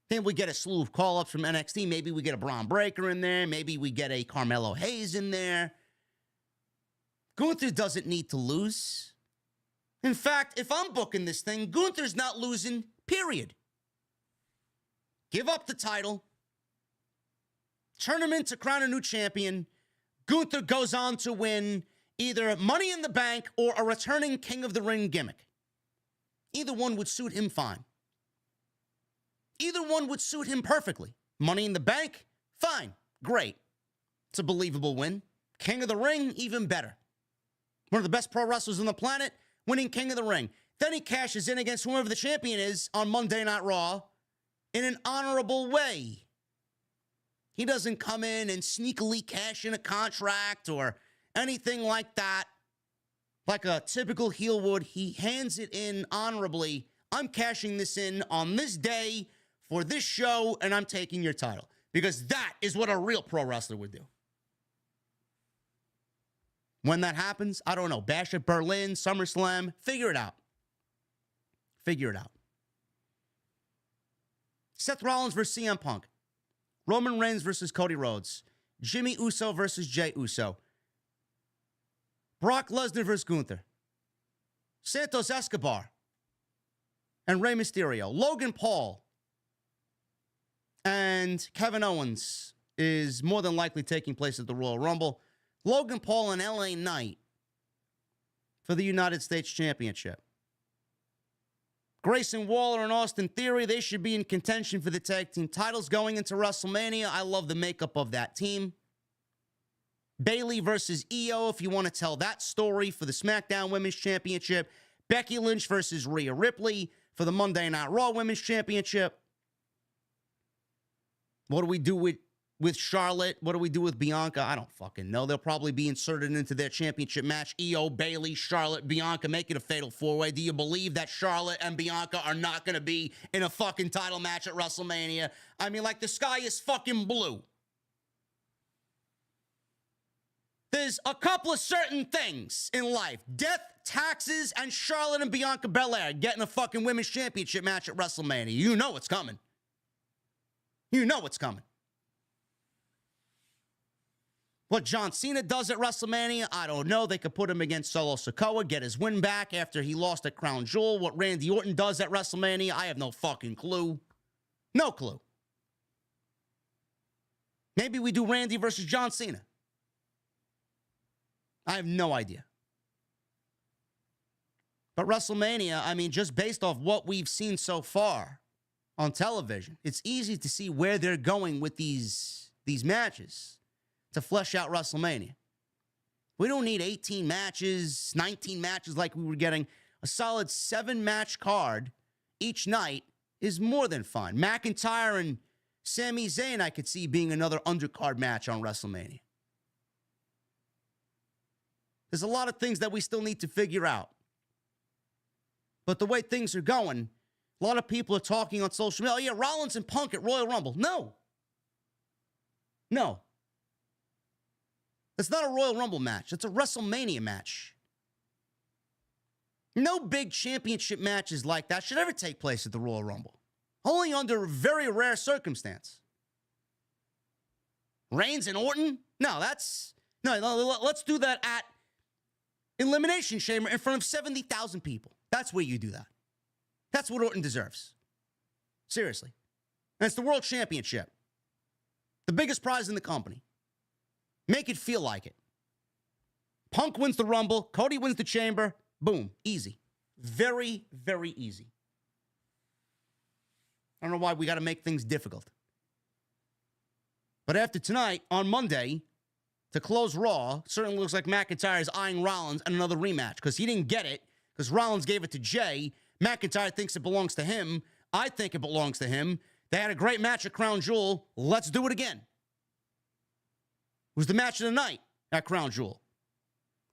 A: Then we get a slew of call-ups from NXT. Maybe we get a Braun Breaker in there. Maybe we get a Carmelo Hayes in there. Gunther doesn't need to lose. In fact, if I'm booking this thing, Gunther's not losing, period. Give up the title. Tournament to crown a new champion. Gunther goes on to win either Money in the Bank or a returning King of the Ring gimmick. Either one would suit him fine. Either one would suit him perfectly. Money in the Bank, fine, great. It's a believable win. King of the Ring, even better. One of the best pro wrestlers on the planet, winning King of the Ring. Then he cashes in against whoever the champion is on Monday Night Raw in an honorable way. He doesn't come in and sneakily cash in a contract or anything like that. Like a typical heel would, he hands it in honorably. I'm cashing this in on this day for this show, and I'm taking your title. Because that is what a real pro wrestler would do. When that happens, I don't know. Bash at Berlin, SummerSlam, figure it out. Figure it out. Seth Rollins versus CM Punk. Roman Reigns versus Cody Rhodes. Jimmy Uso versus Jey Uso. Brock Lesnar versus Gunther. Santos Escobar and Rey Mysterio. Logan Paul and Kevin Owens is more than likely taking place at the Royal Rumble. Logan Paul and LA Knight for the United States Championship. Grayson Waller and Austin Theory, they should be in contention for the tag team titles going into WrestleMania. I love the makeup of that team. Bayley versus Io, if you want to tell that story for the SmackDown Women's Championship. Becky Lynch versus Rhea Ripley for the Monday Night Raw Women's Championship. What do we do with Charlotte? What do we do with Bianca? I don't fucking know. They'll probably be inserted into their championship match. Io, Bayley, Charlotte, Bianca, make it a fatal four-way. Do you believe that Charlotte and Bianca are not going to be in a fucking title match at WrestleMania? I mean, like, the sky is fucking blue. There's a couple of certain things in life. Death, taxes, and Charlotte and Bianca Belair getting a fucking women's championship match at WrestleMania. You know it's coming. You know it's coming. What John Cena does at WrestleMania, I don't know. They could put him against Solo Sikoa, get his win back after he lost at Crown Jewel. What Randy Orton does at WrestleMania, I have no fucking clue. No clue. Maybe we do Randy versus John Cena. I have no idea. But WrestleMania, I mean, just based off what we've seen so far on television, it's easy to see where they're going with these matches to flesh out WrestleMania. We don't need 18 matches, 19 matches like we were getting. A solid 7-match card each night is more than fine. McIntyre and Sami Zayn, I could see being another undercard match on WrestleMania. There's a lot of things that we still need to figure out. But the way things are going, a lot of people are talking on social media, oh yeah, Rollins and Punk at Royal Rumble. No. It's not a Royal Rumble match. It's a WrestleMania match. No big championship matches like that should ever take place at the Royal Rumble. Only under a very rare circumstance. Reigns and Orton? No, let's do that at Elimination Chamber in front of 70,000 people. That's where you do that. That's what Orton deserves. Seriously. And it's the World Championship. The biggest prize in the company. Make it feel like it. Punk wins the Rumble. Cody wins the Chamber. Boom. Easy. Very, very easy. I don't know why we got to make things difficult. But after tonight, on Monday, to close Raw, certainly looks like McIntyre is eyeing Rollins and another rematch because he didn't get it because Rollins gave it to Jey. McIntyre thinks it belongs to him. I think it belongs to him. They had a great match at Crown Jewel. Let's do it again. It was the match of the night at Crown Jewel.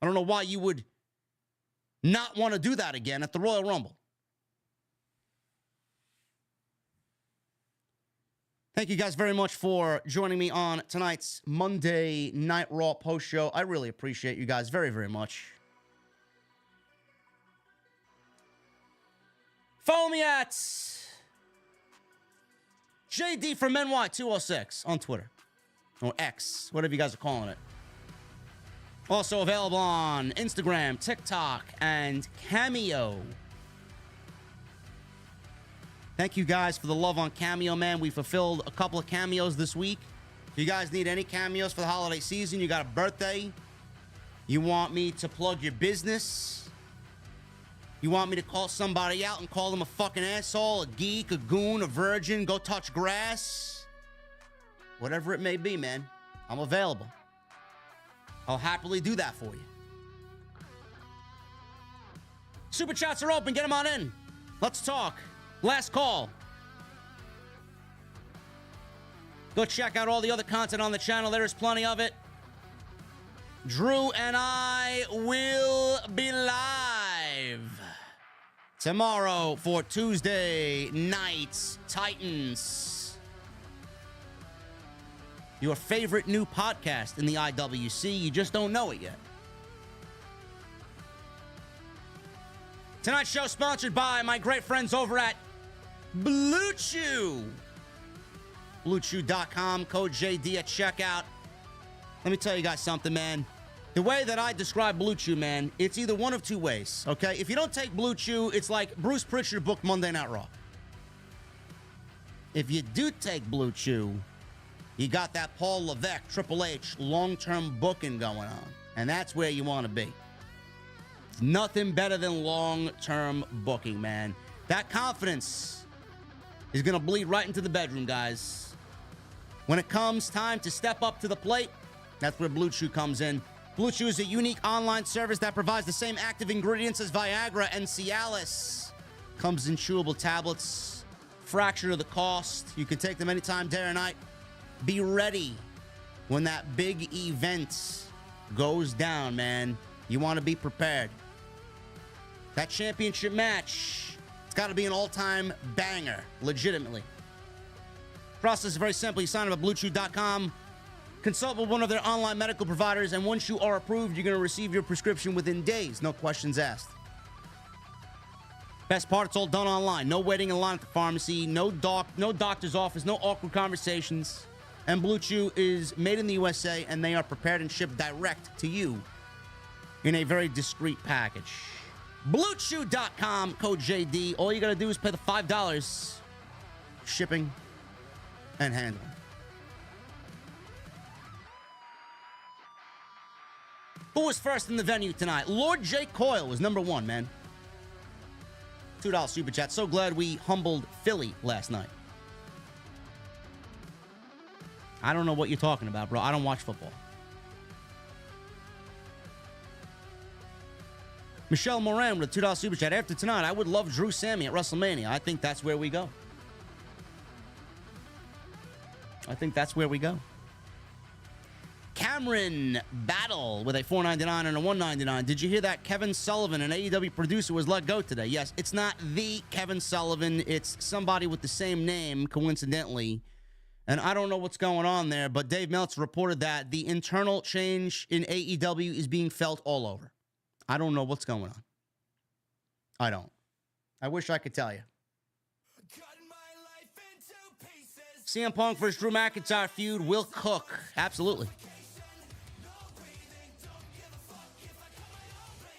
A: I don't know why you would not want to do that again at the Royal Rumble. Thank you guys very much for joining me on tonight's Monday Night Raw post show. I really appreciate you guys very, very much. Follow me at JDfromNY206 on Twitter. Or X, whatever you guys are calling it. Also available on Instagram, TikTok, and Cameo. Thank you guys for the love on Cameo, man. We fulfilled a couple of cameos this week. If you guys need any cameos for the holiday season, you got a birthday, you want me to plug your business, you want me to call somebody out and call them a fucking asshole, a geek, a goon, a virgin, go touch grass, whatever it may be, man, I'm available. I'll happily do that for you. Super chats are open. Get them on in. Let's talk. Last call. Go check out all the other content on the channel. There is plenty of it. Drew and I will be live tomorrow for Tuesday night's Titans. Your favorite new podcast in the IWC. You just don't know it yet. Tonight's show sponsored by my great friends over at Blue Chew. BlueChew.com, code JD at checkout. Let me tell you guys something, man. The way that I describe Blue Chew, man, it's either one of two ways, okay? If you don't take Blue Chew, it's like Bruce Pritchard booked Monday Night Raw. If you do take Blue Chew, you got that Paul Levesque, Triple H, long-term booking going on. And that's where you want to be. It's nothing better than long-term booking, man. That confidence is going to bleed right into the bedroom, guys. When it comes time to step up to the plate, that's where Blue Chew comes in. Blue Chew is a unique online service that provides the same active ingredients as Viagra and Cialis. Comes in chewable tablets, fraction of the cost. You can take them anytime, day or night. Be ready when that big event goes down, man. You want to be prepared. That championship match, it's got to be an all-time banger, legitimately. Process is very simple. You sign up at BlueChew.com, consult with one of their online medical providers, and once you are approved, you're going to receive your prescription within days. No questions asked. Best part, it's all done online. No waiting in line at the pharmacy, no doctor's office, no awkward conversations. And Blue Chew is made in the USA, and they are prepared and shipped direct to you in a very discreet package. BlueChew.com, code JD. All you got to do is pay the $5 shipping and handling. Who was first in the venue tonight? Lord Jake Coyle was number one, man. $2 super chat. So glad we humbled Philly last night. I don't know what you're talking about, bro. I don't watch football. Michelle Moran with a $2 super chat. After tonight, I would love Drew Sami at WrestleMania. I think that's where we go. I think that's where we go. Cameron Battle with a $4.99 and a $1.99. Did you hear that Kevin Sullivan, an AEW producer, was let go today? Yes, it's not the Kevin Sullivan. It's somebody with the same name, coincidentally. And I don't know what's going on there, but Dave Meltzer reported that the internal change in AEW is being felt all over. I don't know what's going on. I don't. I wish I could tell you. CM Punk versus Drew McIntyre feud will cook. Absolutely.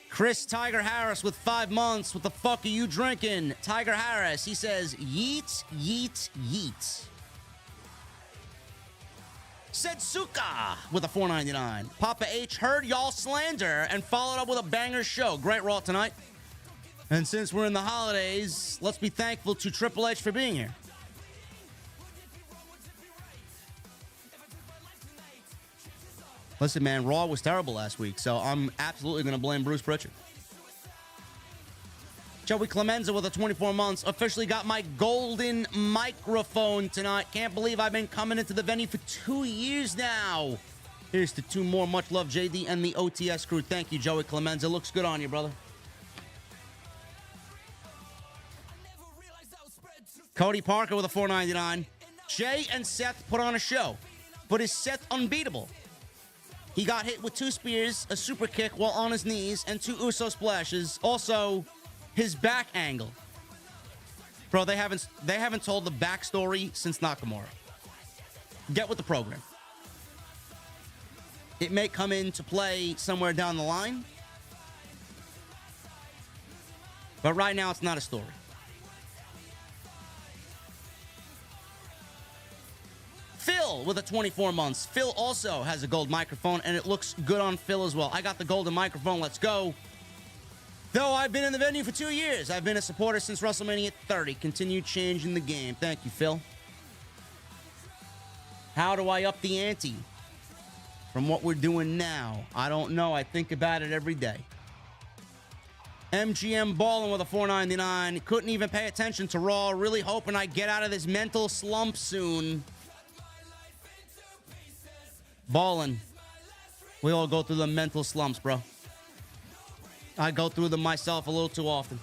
A: Chris Tiger Harris with 5 months. What the fuck are you drinking? Tiger Harris, he says, yeet, yeet, yeet. Setsuka with a $4.99. Papa H heard y'all slander and followed up with a banger show. Great Raw tonight. And since we're in the holidays, let's be thankful to Triple H for being here. Listen, man, Raw was terrible last week, so I'm absolutely going to blame Bruce Pritchard. Joey Clemenza with a 24 months. Officially got my golden microphone tonight. Can't believe I've been coming into the venue for 2 years now. Here's to 2 more. Much love, JD and the OTS crew. Thank you, Joey Clemenza. Looks good on you, brother. Cody Parker with a $4.99. Jay and Seth put on a show, but is Seth unbeatable? He got hit with 2 spears, a super kick while on his knees, and 2 Uso splashes. Also, his back angle. Bro, they haven't told the backstory since Nakamura. Get with the program. It may come into play somewhere down the line, but right now it's not a story. Phil with a 24 months. Phil also has a gold microphone, and it looks good on Phil as well. I got the golden microphone. Let's go. Though I've been in the venue for 2 years, I've been a supporter since WrestleMania 30. Continue changing the game. Thank you, Phil. How do I up the ante from what we're doing now? I don't know. I think about it every day. MGM Ballin with a $4.99. Couldn't even pay attention to Raw. Really hoping I get out of this mental slump soon. Ballin'. We all go through the mental slumps, bro. I go through them myself a little too often.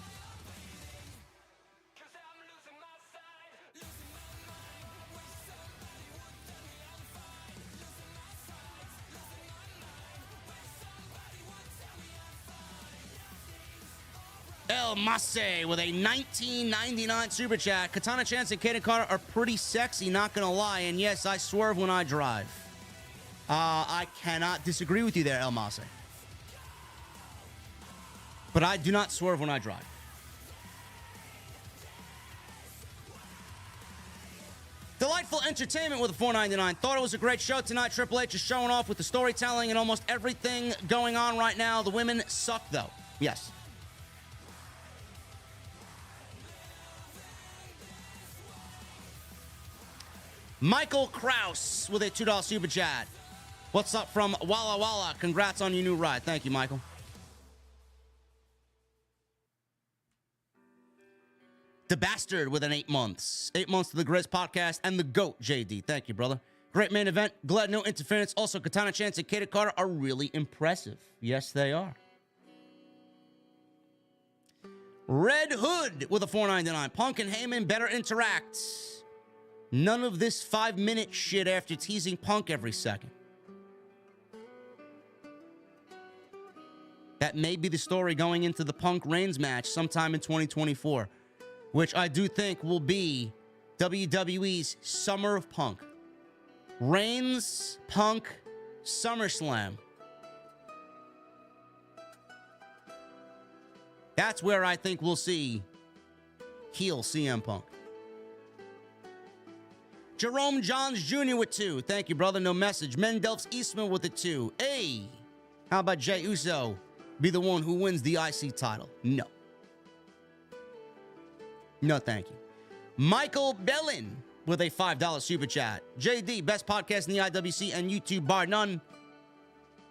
A: El Masse with a $19.99 super chat. Katana Chance and Kaden Carter are pretty sexy, not gonna lie. And yes, I swerve when I drive. I cannot disagree with you there, El Masse. But I do not swerve when I drive. Delightful Entertainment with a $4.99. Thought it was a great show tonight. Triple H is showing off with the storytelling and almost everything going on right now. The women suck, though. Yes. Michael Kraus with a $2 super chat. What's up from Walla Walla? Congrats on your new ride. Thank you, Michael. The Bastard with an 8 months. 8 months to the Grizz podcast and the GOAT, JD. Thank you, brother. Great main event. Glad no interference. Also, Katana Chance and Kaden Carter are really impressive. Yes, they are. Red Hood with a $4.99. Punk and Heyman better interact. None of this 5-minute shit after teasing Punk every second. That may be the story going into the Punk Reigns match sometime in 2024, which I do think will be WWE's Summer of Punk. Reigns, Punk, SummerSlam. That's where I think we'll see heel CM Punk. Jerome Johns Jr. with 2. Thank you, brother. No message. Mendelfs Eastman with a 2. Hey, how about Jey Uso be the one who wins the IC title? No. No, thank you. Michael Bellin with a $5 super chat. JD, best podcast in the IWC and YouTube bar none.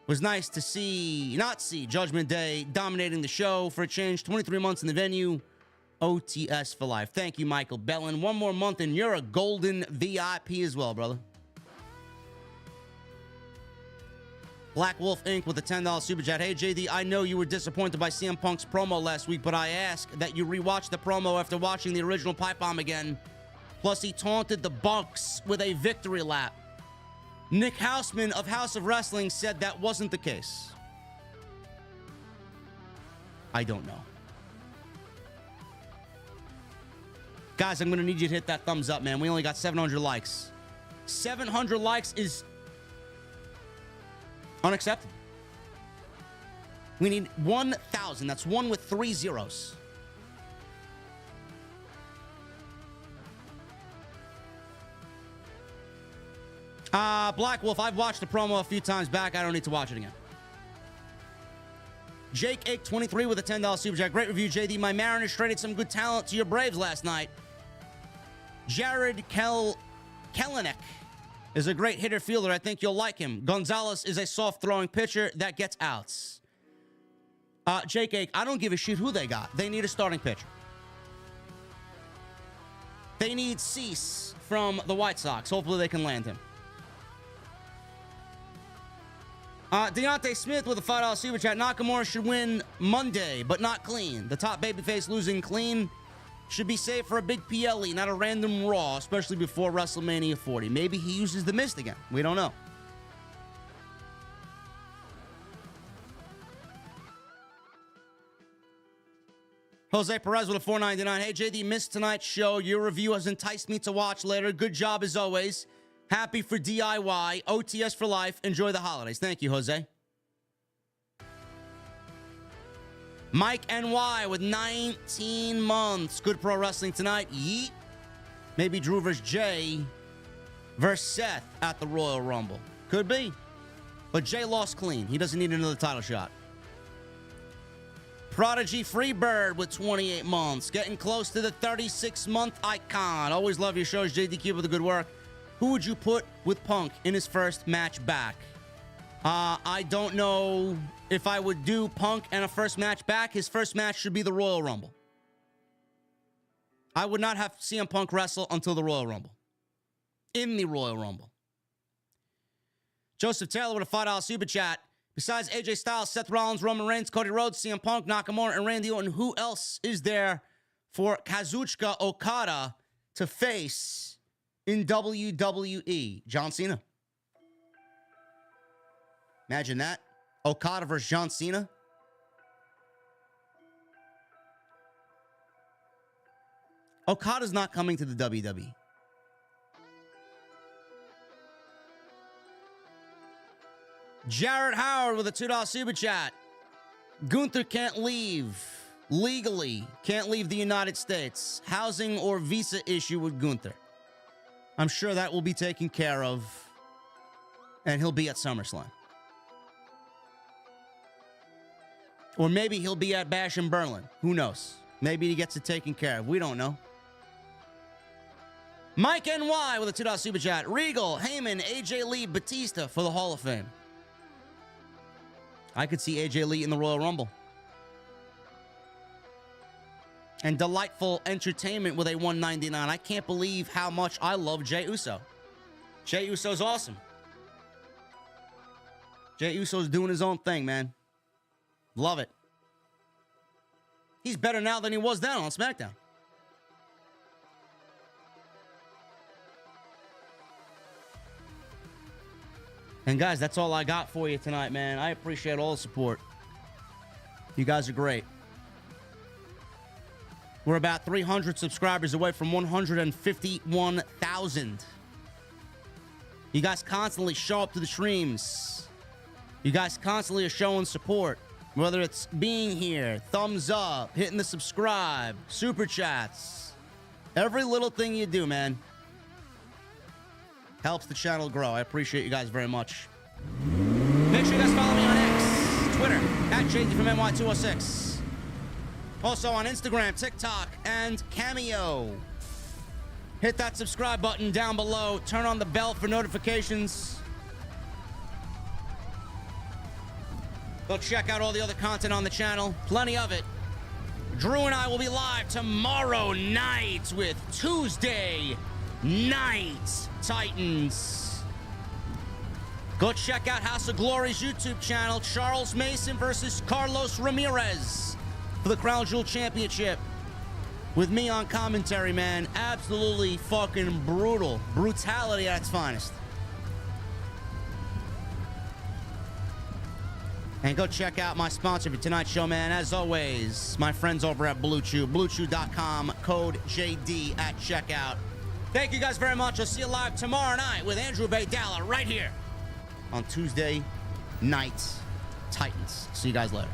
A: Was nice to not see Judgment Day dominating the show for a change. 23 months in the venue. OTS for life. Thank you, Michael Bellin. One more month and you're a golden VIP as well, brother. Black Wolf Inc. with a $10 super chat. Hey, JD, I know you were disappointed by CM Punk's promo last week, but I ask that you rewatch the promo after watching the original pipe bomb again. Plus, he taunted the Bucks with a victory lap. Nick Houseman of House of Wrestling said that wasn't the case. I don't know. Guys, I'm going to need you to hit that thumbs up, man. We only got 700 likes. 700 likes is unacceptable. We need 1,000. That's 1 with 3 zeros. Black Wolf, I've watched the promo a few times back. I don't need to watch it again. Jake Ake 23 with a $10 super chat. Great review, JD. My Mariners traded some good talent to your Braves last night. Jared Kelenic is a great hitter fielder. I think you'll like him. Gonzalez is a soft throwing pitcher that gets outs. Jake Ake, I don't give a shit who they got. They need a starting pitcher. They need Cease from the White Sox. Hopefully they can land him. Deontay Smith with a $5 super chat. Nakamura should win Monday, but not clean. The top babyface losing clean should be saved for a big PLE, not a random Raw, especially before WrestleMania 40. Maybe he uses the mist again. We don't know. Jose Perez with a $4.99. Hey, JD, missed tonight's show. Your review has enticed me to watch later. Good job as always. Happy for DIY. OTS for life. Enjoy the holidays. Thank you, Jose. Mike NY with 19 months. Good pro wrestling tonight. Yeet. Maybe Drew versus Jey versus Seth at the Royal Rumble. Could be. But Jey lost clean. He doesn't need another title shot. Prodigy Freebird with 28 months. Getting close to the 36-month icon. Always love your shows, JD. Keep up the good work. Who would you put with Punk in his first match back? I don't know if I would do Punk and a first match back. His first match should be the Royal Rumble. I would not have CM Punk wrestle until the Royal Rumble. In the Royal Rumble. Joseph Taylor with a $5 super chat. Besides AJ Styles, Seth Rollins, Roman Reigns, Cody Rhodes, CM Punk, Nakamura, and Randy Orton, who else is there for Kazuchika Okada to face in WWE? John Cena. Imagine that. Okada versus John Cena. Okada's not coming to the WWE. Jared Howard with a $2 super chat. Gunther can't leave. Legally, can't leave the United States. Housing or visa issue with Gunther. I'm sure that will be taken care of. And he'll be at SummerSlam. Or maybe he'll be at Bash in Berlin. Who knows? Maybe he gets it taken care of. We don't know. Mike NY with a $2 super chat. Regal, Heyman, AJ Lee, Batista for the Hall of Fame. I could see AJ Lee in the Royal Rumble. And delightful entertainment with a $1.99. I can't believe how much I love Jey Uso. Jey Uso's awesome. Jey Uso's doing his own thing, man. Love it. He's better now than he was then on SmackDown. And guys, that's all I got for you tonight, man. I appreciate all the support. You guys are great. We're about 300 subscribers away from 151,000. You guys constantly show up to the streams. You guys constantly are showing support. Whether it's being here, thumbs up, hitting the subscribe, super chats. Every little thing you do, man, helps the channel grow. I appreciate you guys very much. Make sure you guys follow me on X, Twitter, at JDfromNY206. Also on Instagram, TikTok, and Cameo. Hit that subscribe button down below. Turn on the bell for notifications. Go check out all the other content on the channel. Plenty of it. Drew and I will be live tomorrow night with Tuesday Night Titans. Go check out House of Glory's YouTube channel. Charles Mason versus Carlos Ramirez for the Crown Jewel Championship. With me on commentary, man. Absolutely fucking brutal. Brutality at its finest. And go check out my sponsor for tonight's show, man. As always, my friends over at Blue Chew. BlueChew.com, code JD at checkout. Thank you guys very much. I'll see you live tomorrow night with Andrew Baydala right here on Tuesday Night Titans. See you guys later.